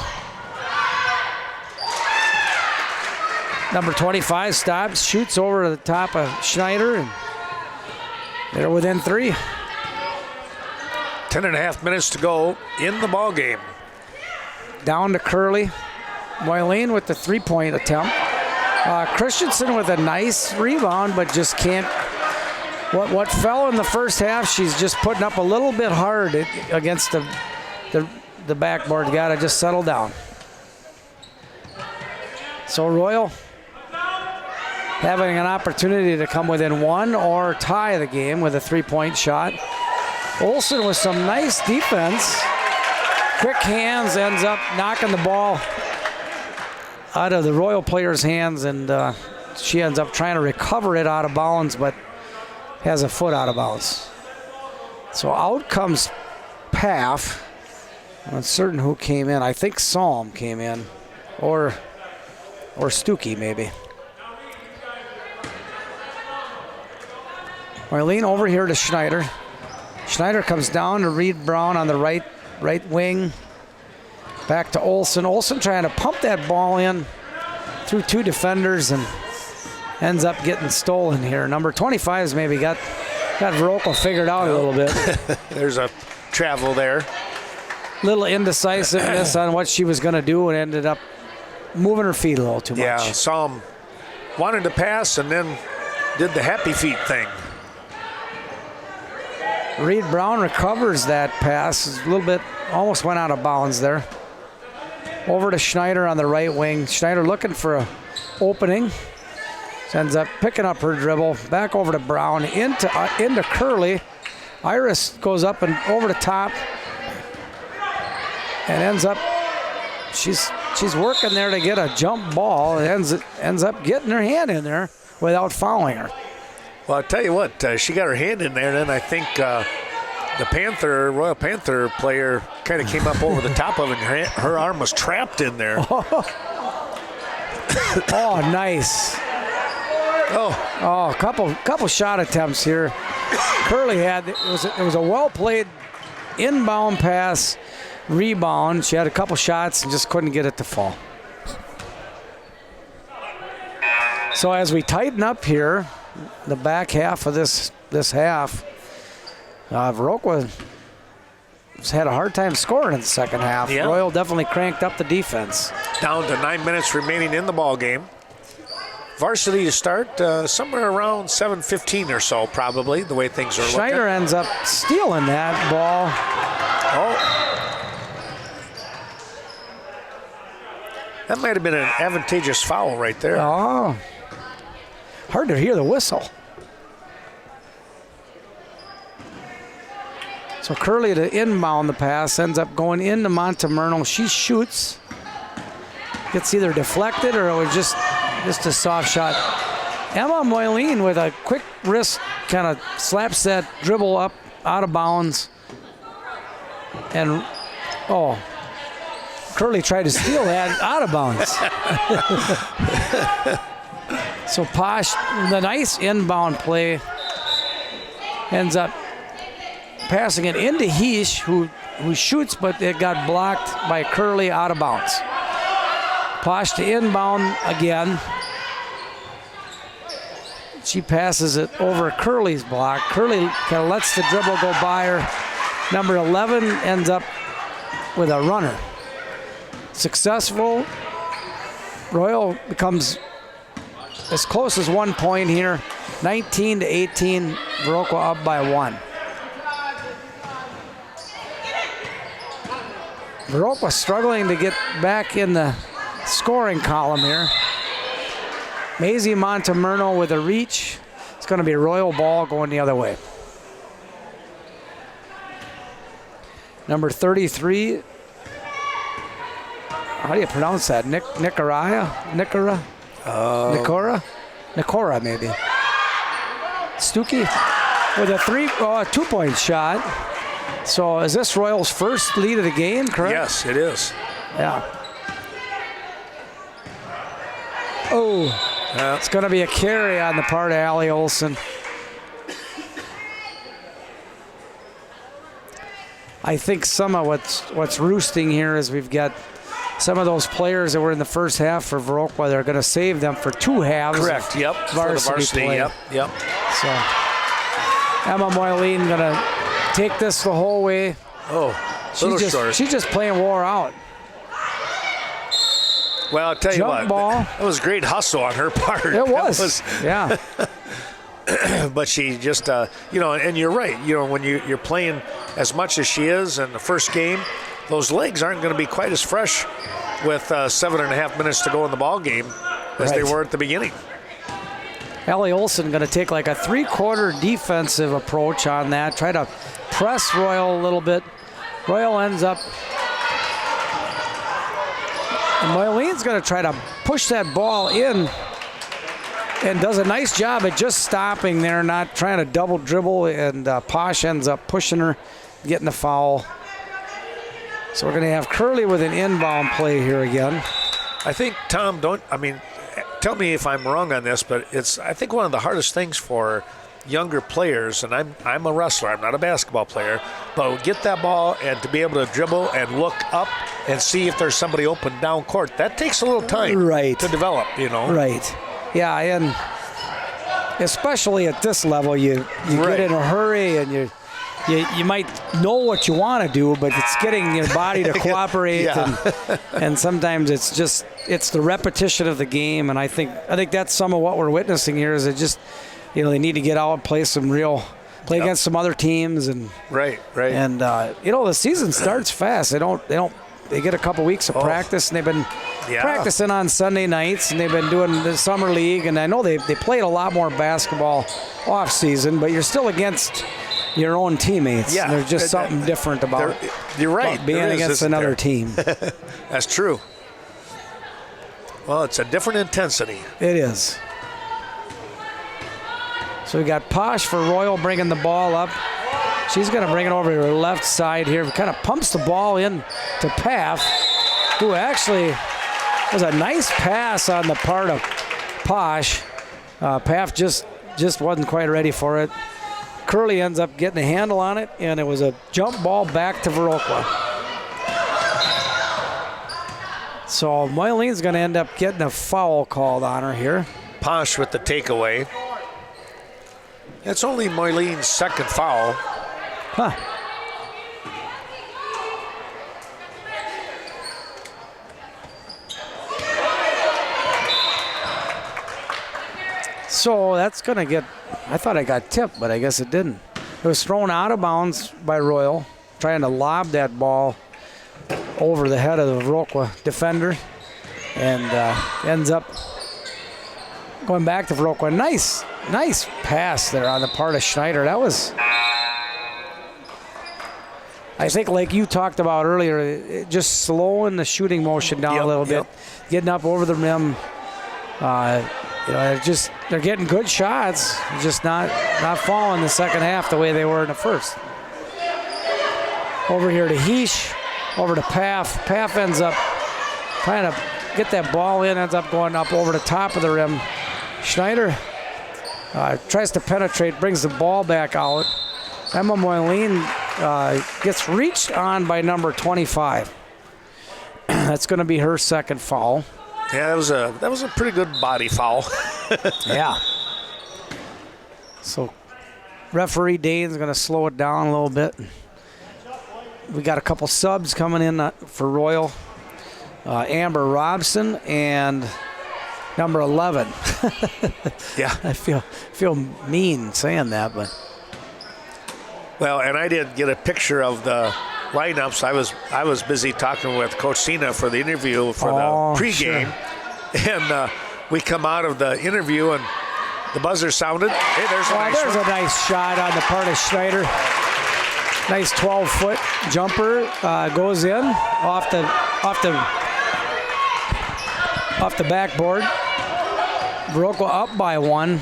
[SPEAKER 2] Number 25 stops, shoots over the top of Schneider, and they're within 3.
[SPEAKER 1] 10.5 minutes to go in the ball game.
[SPEAKER 2] Down to Curley. Moyleen with the 3-point attempt. Christensen with a nice rebound, but just can't. What fell in the first half, she's just putting up a little bit hard against the backboard. Got to just settle down. So Royall having an opportunity to come within 1 or tie the game with a 3-point shot. Olsen with some nice defense. Quick hands, ends up knocking the ball out of the Royal player's hands, and she ends up trying to recover it out of bounds, but has a foot out of bounds. So out comes Paff. I'm uncertain who came in. I think Psalm came in, or Stuckey maybe. Moyleen over here to Schneider. Schneider comes down to Reed Brown on the right wing. Back to Olsen. Olsen trying to pump that ball in through 2 defenders and ends up getting stolen here. Number 25's maybe got Viroqua figured out a little bit.
[SPEAKER 1] There's a travel there.
[SPEAKER 2] Little indecisiveness on what she was going to do and ended up moving her feet a little too much.
[SPEAKER 1] Yeah, Psalm wanted to pass and then did the happy feet thing.
[SPEAKER 2] Reed Brown recovers that pass. A little bit, almost went out of bounds there. Over to Schneider on the right wing. Schneider looking for an opening. She ends up picking up her dribble. Back over to Brown, into Curley. Iris goes up and over the top. And ends up, she's working there to get a jump ball. And ends up getting her hand in there without fouling her.
[SPEAKER 1] Well, I'll tell you what, she got her hand in there, and then I think the Royal Panther player kind of came up over the top of it, and her arm was trapped in there.
[SPEAKER 2] Oh, nice.
[SPEAKER 1] Oh,
[SPEAKER 2] a couple shot attempts here. Curley had, it was a well-played inbound pass, rebound. She had a couple shots and just couldn't get it to fall. So as we tighten up here, the back half of this half, Viroqua has had a hard time scoring in the second half.
[SPEAKER 1] Yeah.
[SPEAKER 2] Royall definitely cranked up the defense.
[SPEAKER 1] Down to 9 minutes remaining in the ball game. Varsity to start somewhere around 7:15 or so, probably, the way things are looking.
[SPEAKER 2] Schneider ends up stealing that ball.
[SPEAKER 1] Oh. That might have been an advantageous foul right there.
[SPEAKER 2] Oh. Hard to hear the whistle. So Curley to inbound the pass, ends up going into Montemurno. She shoots. Gets either deflected or it was just a soft shot. Emma Moyleen with a quick wrist kind of slaps that dribble up out of bounds. And, Curley tried to steal that out of bounds. So Posh, the nice inbound play, ends up passing it into Heesh, who shoots, but it got blocked by Curley out of bounds. Posh to inbound again. She passes it over Curley's block. Curley kind of lets the dribble go by her. Number 11 ends up with a runner. Successful. Royall becomes as close as 1 point here. 19-18, Viroqua up by 1. Viroqua struggling to get back in the scoring column here. Maisie Montemurno with a reach. It's going to be Royal ball going the other way. Number 33. How do you pronounce that? Nicoraya? Nicora, maybe. Stuckey with a 2-point shot. So is this Royal's first lead of the game, correct?
[SPEAKER 1] Yes, it is.
[SPEAKER 2] Yeah. Oh, it's going to be a carry on the part of Allie Olsen. I think some of what's roosting here is we've got some of those players that were in the first half for Viroqua. They're going to save them for 2 halves.
[SPEAKER 1] Correct. Yep.
[SPEAKER 2] Varsity play.
[SPEAKER 1] Yep.
[SPEAKER 2] So Emma Moyleen going to take this the whole way.
[SPEAKER 1] Oh,
[SPEAKER 2] she's just playing war out.
[SPEAKER 1] Well, I'll tell you what.
[SPEAKER 2] Ball.
[SPEAKER 1] That was great hustle on her part.
[SPEAKER 2] It was. Yeah.
[SPEAKER 1] But she just, and you're right. When you're playing as much as she is in the first game, those legs aren't going to be quite as fresh with 7.5 minutes to go in the ball game as they were at the beginning.
[SPEAKER 2] Allie Olsen going to take like a 3-quarter defensive approach on that, try to press Royall a little bit. Royall ends up, and Moylene's going to try to push that ball in and does a nice job at just stopping there, not trying to double dribble, and Posh ends up pushing her, getting the foul. So we're going to have Curley with an inbound play here again.
[SPEAKER 1] I think, Tom, tell me if I'm wrong on this, but it's, I think, one of the hardest things for younger players, and I'm a wrestler, I'm not a basketball player, but get that ball and to be able to dribble and look up and see if there's somebody open down court, that takes a little time to develop,
[SPEAKER 2] Right. Yeah, and especially at this level, you get in a hurry and you might know what you want to do, but it's getting your body to cooperate, and sometimes it's the repetition of the game, and I think that's some of what we're witnessing here. Is it just they need to get out and play against some other teams, and
[SPEAKER 1] right,
[SPEAKER 2] and the season starts fast. They get a couple weeks of practice, and they've been practicing on Sunday nights, and they've been doing the summer league, and I know they played a lot more basketball off season, but you're still against your own teammates.
[SPEAKER 1] Yeah,
[SPEAKER 2] there's just something different about
[SPEAKER 1] you're right
[SPEAKER 2] about being against another team.
[SPEAKER 1] That's true. Well, it's a different intensity.
[SPEAKER 2] It is. So we got Posh for Royall bringing the ball up. She's going to bring it over to her left side here. Kind of pumps the ball in to Paff, who actually was a nice pass on the part of Posh. Paff just wasn't quite ready for it. Curley ends up getting a handle on it, and it was a jump ball back to Viroqua. So Moylene's going to end up getting a foul called on her here.
[SPEAKER 1] Posh with the takeaway. It's only Moylene's second foul.
[SPEAKER 2] Huh. So that's going to get, I thought I got tipped, but I guess it didn't. It was thrown out of bounds by Royall, trying to lob that ball over the head of the Viroqua defender, and ends up going back to Viroqua. Nice pass there on the part of Schneider. That was, I think, like you talked about earlier, just slowing the shooting motion down a little bit, getting up over the rim. They're getting good shots, just not falling the second half the way they were in the first. Over here to Heesh, over to Paff. Paff ends up trying to get that ball in, ends up going up over the top of the rim. Schneider tries to penetrate, brings the ball back out. Emma Moylene gets reached on by number 25. That's going to be her second foul.
[SPEAKER 1] Yeah, that was a pretty good body foul.
[SPEAKER 2] Yeah. So referee Dane's going to slow it down a little bit. We got a couple subs coming in for Royall. Amber Robson and number 11.
[SPEAKER 1] Yeah.
[SPEAKER 2] I feel mean saying that, but.
[SPEAKER 1] Well, and I did get a picture of the lineups. I was busy talking with Coach Cena for the interview for the pregame,
[SPEAKER 2] sure.
[SPEAKER 1] And we come out of the interview, and The buzzer sounded. Hey, there's a nice
[SPEAKER 2] there's
[SPEAKER 1] one.
[SPEAKER 2] a nice shot on the part of Schneider. Nice 12-foot jumper goes in off the backboard. Viroqua up by one.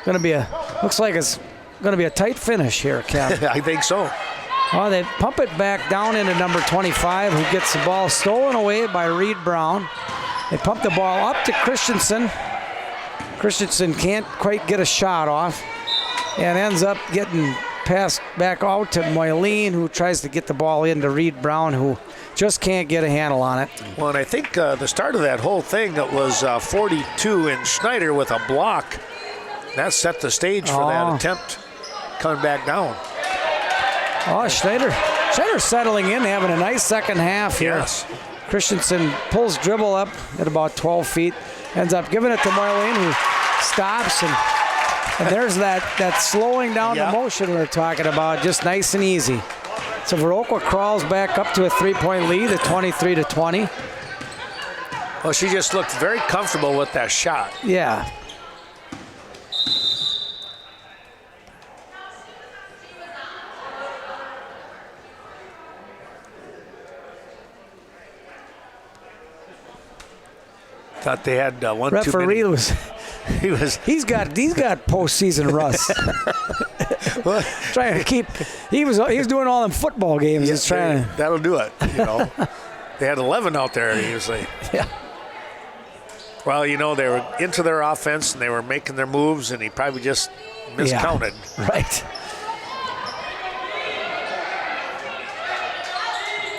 [SPEAKER 2] Looks like it's gonna be a tight finish here, Ken.
[SPEAKER 1] I think so.
[SPEAKER 2] Oh, they pump it back down into number 25, who gets the ball stolen away by Reed Brown. They pump the ball up to Christensen. Christensen can't quite get a shot off and ends up getting passed back out to Moyleen, who tries to get the ball into Reed Brown, who just can't get a handle on it.
[SPEAKER 1] Well, and I think the start of that whole thing, it was 42 and Schneider with a block. That set the stage for that attempt coming back down.
[SPEAKER 2] Oh, Schneider's settling in, having a nice second half here.
[SPEAKER 1] Yes.
[SPEAKER 2] Christensen pulls dribble up at about 12 feet, ends up giving it to Moyleen, who stops, and there's that slowing down the motion we were talking about, just nice and easy. So Viroqua crawls back up to a 3-point lead at 23-20.
[SPEAKER 1] Well, she just looked very comfortable with that shot.
[SPEAKER 2] Yeah.
[SPEAKER 1] Thought they had one
[SPEAKER 2] Referee
[SPEAKER 1] too many.
[SPEAKER 2] he's got postseason rust. Trying to keep he was doing all them football games.
[SPEAKER 1] Yes, that'll do it. They had 11 out there usually.
[SPEAKER 2] Yeah.
[SPEAKER 1] Well, they were into their offense and they were making their moves, and he probably just miscounted.
[SPEAKER 2] Yeah, right.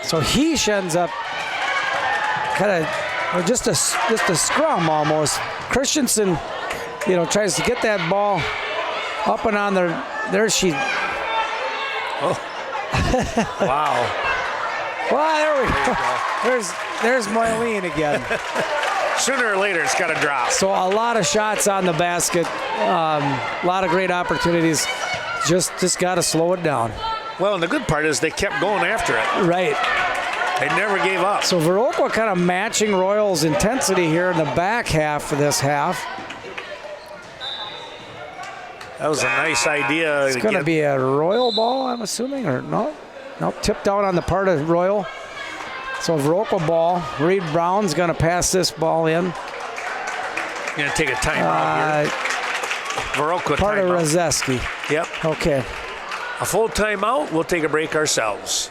[SPEAKER 2] So he ends up kind of. Well, just a scrum almost. Christensen, tries to get that ball up and on there. There she.
[SPEAKER 1] Oh. Wow.
[SPEAKER 2] Well, there we go. There's Moyleen again.
[SPEAKER 1] Sooner or later, it's got to drop.
[SPEAKER 2] So a lot of shots on the basket. A lot of great opportunities. Just got to slow it down.
[SPEAKER 1] Well, and the good part is they kept going after it.
[SPEAKER 2] Right.
[SPEAKER 1] They never gave up.
[SPEAKER 2] So Viroqua kind of matching Royall's intensity here in the back half of this half.
[SPEAKER 1] That was a nice idea.
[SPEAKER 2] It's going to be a Royall ball, I'm assuming, or no? Nope, tipped out on the part of Royall. So Viroqua ball. Reed Brown's going to pass this ball in.
[SPEAKER 1] Going to take a timeout here. Viroqua
[SPEAKER 2] part
[SPEAKER 1] timeout.
[SPEAKER 2] of Rozeski.
[SPEAKER 1] Yep.
[SPEAKER 2] Okay.
[SPEAKER 1] A full timeout. We'll take a break ourselves.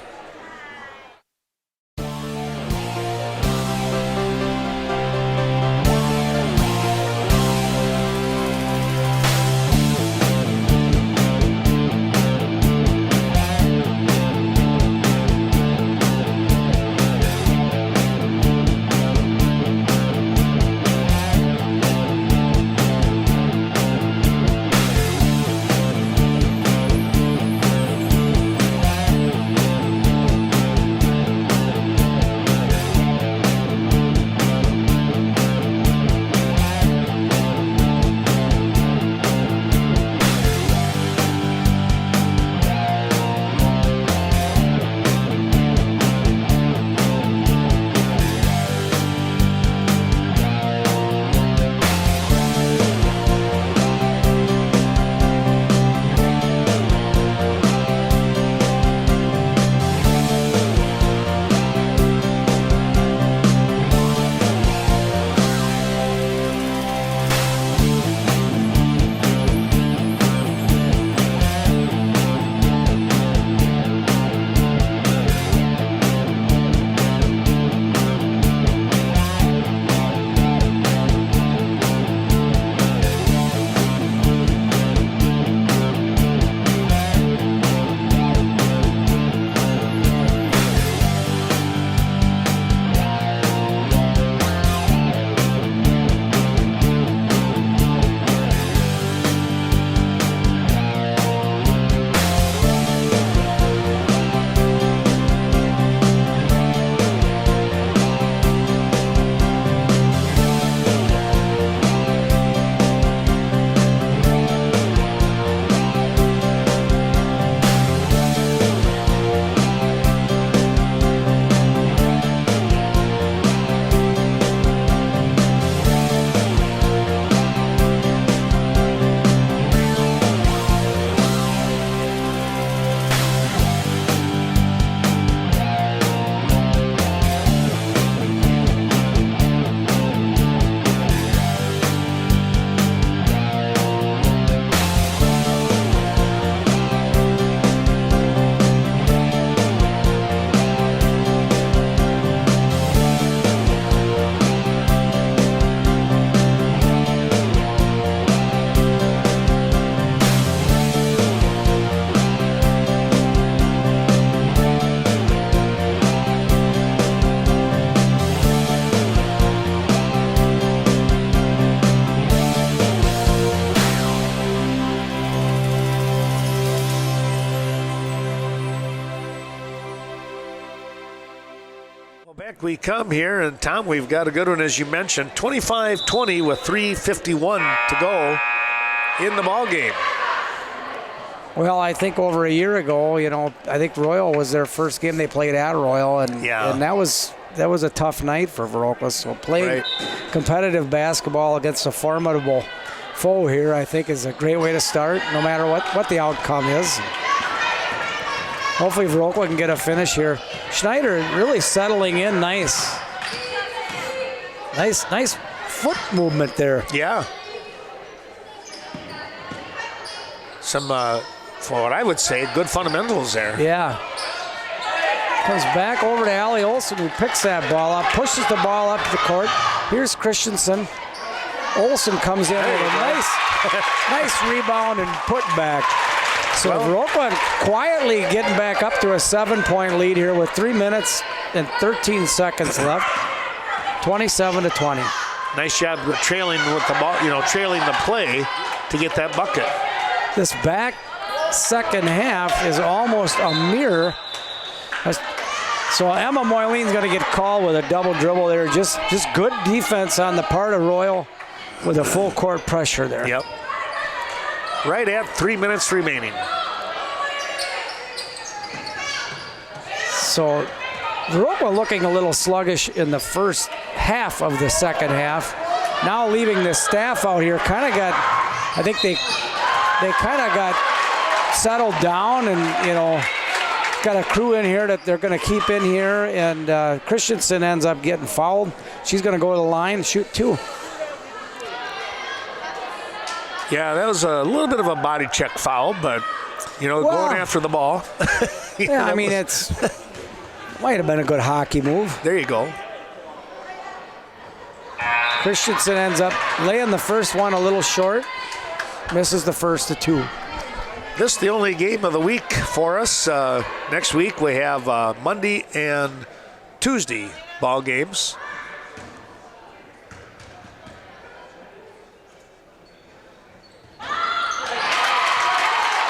[SPEAKER 1] Back we come here, and Tom, we've got a good one, as you mentioned. 25-20 with 3:51 to go in the ball game.
[SPEAKER 2] Well, I think over a year ago, I think Royall was their first game they played at Royall, and that was a tough night for Viroqua. So playing competitive basketball against a formidable foe here, I think, is a great way to start, no matter what the outcome is. Hopefully Viroqua can get a finish here. Schneider really settling in nice. Nice foot movement there.
[SPEAKER 1] Yeah. Some, for what I would say, good fundamentals there.
[SPEAKER 2] Yeah. Comes back over to Allie Olson, who picks that ball up, pushes the ball up the court. Here's Christensen. Olson comes in with a nice rebound and put back. So Viroqua quietly getting back up to a 7-point lead here with 3 minutes and 13 seconds left. 27-20.
[SPEAKER 1] Nice job trailing with the ball, trailing the play to get that bucket.
[SPEAKER 2] This back second half is almost a mirror. So Emma Moylene's going to get called with a double dribble there. Just good defense on the part of Royall with a full court pressure there.
[SPEAKER 1] Yep. Right at 3 minutes remaining.
[SPEAKER 2] So Viroqua looking a little sluggish in the first half of the second half. Now leaving the staff out here, I think they kind of got settled down and, got a crew in here that they're going to keep in here. And Christensen ends up getting fouled. She's going to go to the line and shoot 2.
[SPEAKER 1] Yeah, that was a little bit of a body check foul, but, going after the ball.
[SPEAKER 2] Yeah, I mean, it's might have been a good hockey move.
[SPEAKER 1] There you go.
[SPEAKER 2] Christensen ends up laying the first one a little short. Misses the first of 2.
[SPEAKER 1] This is the only game of the week for us. Next week we have Monday and Tuesday ball games.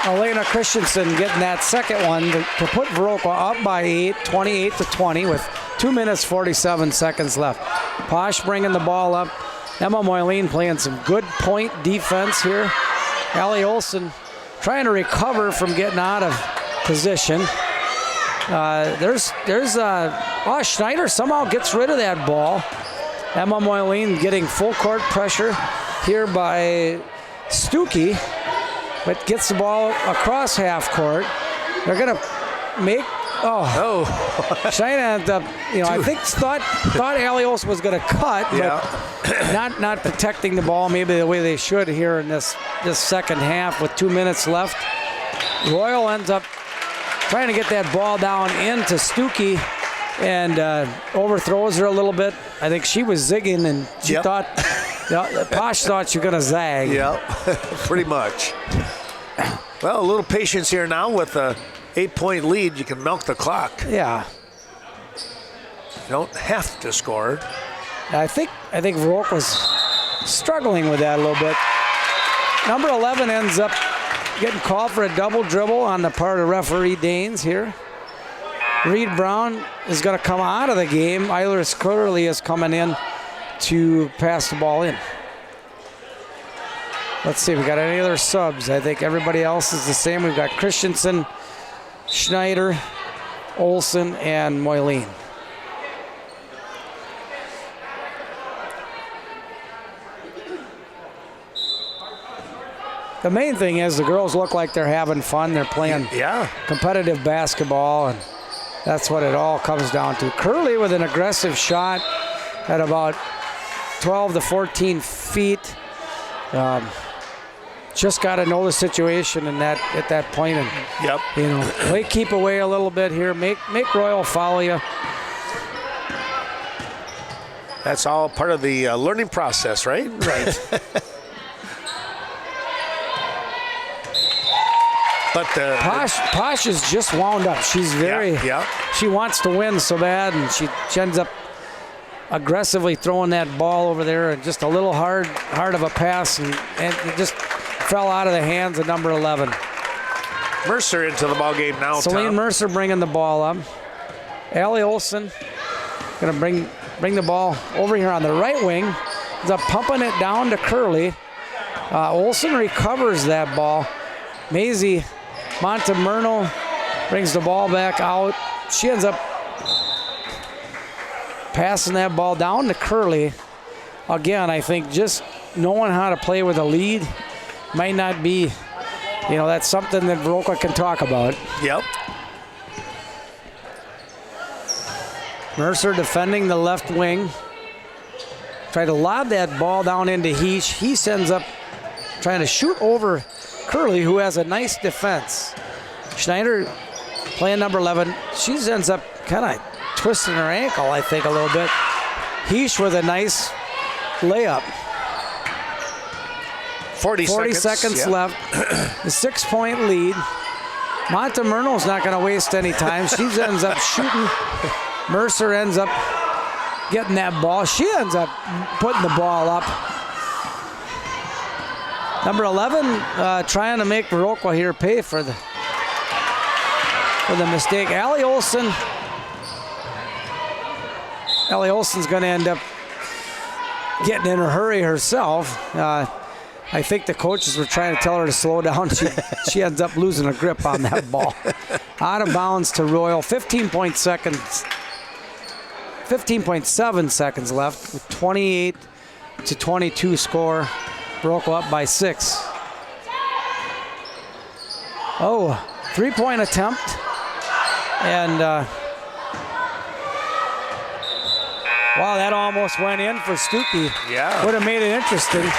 [SPEAKER 2] Elena Christensen getting that second one to put Viroqua up by 8, 28-20 with 2 minutes 47 seconds left. Posh bringing the ball up. Emma Moylene playing some good point defense here. Allie Olson trying to recover from getting out of position. Schneider somehow gets rid of that ball. Emma Moylene getting full court pressure here by Stuckey, but gets the ball across half court. They're going to make. Schneider ended up, I think thought Allie Olson was going to cut, but not protecting the ball maybe the way they should here in this second half with 2 minutes left. Royall ends up trying to get that ball down into Stuckey and overthrows her a little bit. I think she was zigging and she thought, Posh thought she was going to zag.
[SPEAKER 1] Yeah, pretty much. Well, a little patience here now with a 8-point lead. You can milk the clock.
[SPEAKER 2] Yeah.
[SPEAKER 1] You don't have to score.
[SPEAKER 2] I think Viroqua was struggling with that a little bit. Number 11 ends up getting called for a double dribble on the part of referee Danes here. Reed Brown is going to come out of the game. Iris Curley is coming in to pass the ball in. Let's see, we got any other subs? I think everybody else is the same. We've got Christensen, Schneider, Olson, and Moylene. The main thing is the girls look like they're having fun. They're playing competitive basketball, and that's what it all comes down to. Curley with an aggressive shot at about 12 to 14 feet. Just got to know the situation at that point, and play keep away a little bit here. Make Royall follow you.
[SPEAKER 1] That's all part of the learning process, right?
[SPEAKER 2] Right.
[SPEAKER 1] But
[SPEAKER 2] Posh is just wound up. She's she wants to win so bad, and she ends up aggressively throwing that ball over there, and just a little hard of a pass, and it just fell out of the hands of number 11.
[SPEAKER 1] Mercer into the ball game now.
[SPEAKER 2] Celine Mercer bringing the ball up. Allie Olson Going to bring the ball over here on the right wing. Ends up pumping it down to Curley. Olsen recovers that ball. Maisie Montemurno brings the ball back out. She ends up passing that ball down to Curley. Again, I think just knowing how to play with a lead might not be, that's something that Viroqua can talk about.
[SPEAKER 1] Yep.
[SPEAKER 2] Mercer defending the left wing. Try to lob that ball down into Heesh. He ends up trying to shoot over Curley, who has a nice defense. Schneider playing number 11. She ends up kind of twisting her ankle, I think, a little bit. Heesh with a nice layup.
[SPEAKER 1] 40
[SPEAKER 2] seconds left. The 6-point lead. Montemurno's not going to waste any time. She ends up shooting. Mercer ends up getting that ball. She ends up putting the ball up. Number 11 trying to make Viroqua here pay for the mistake. Allie Olsen's going to end up getting in a hurry herself. I think the coaches were trying to tell her to slow down. She ends up losing her grip on that ball. Out of bounds to Royall. 15.7 seconds left with 28-22 score. Viroqua up by 6. Oh, 3-point attempt. And wow, that almost went in for Stuckey.
[SPEAKER 1] Yeah.
[SPEAKER 2] Would have made it interesting.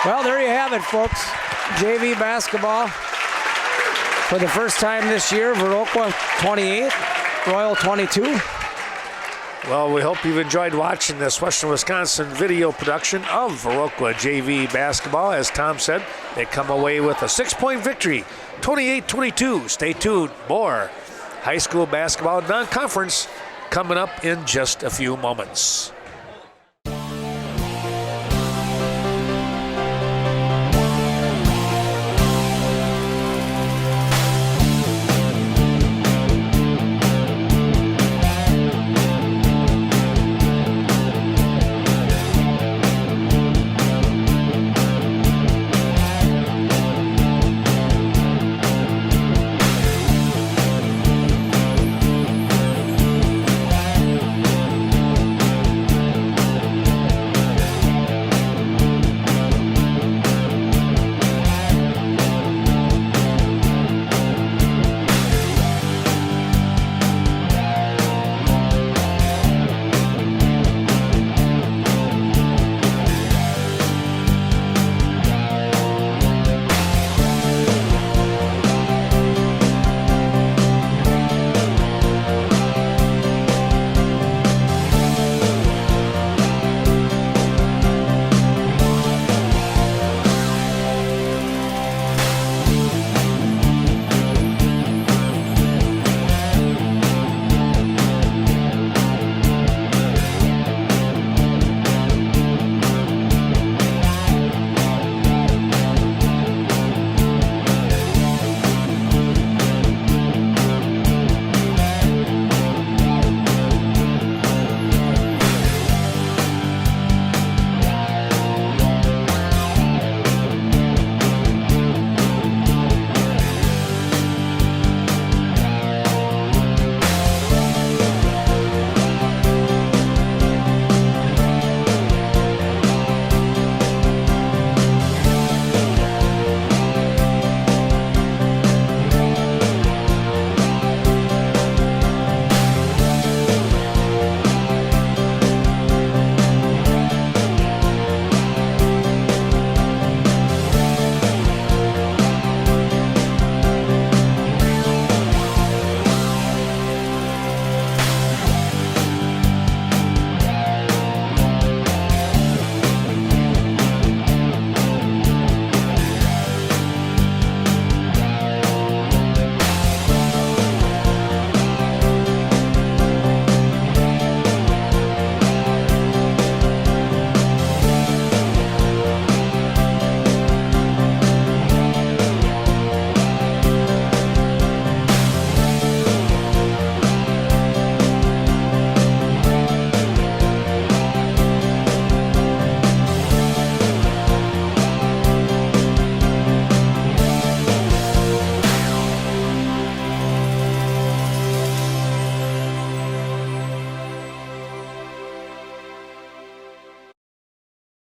[SPEAKER 2] Well, there you have it, folks. JV basketball for the first time this year. Viroqua 28, Royall 22.
[SPEAKER 1] Well, we hope you've enjoyed watching this Western Wisconsin video production of Viroqua JV basketball. As Tom said, they come away with a 6-point victory, 28-22. Stay tuned. More high school basketball non-conference coming up in just a few moments.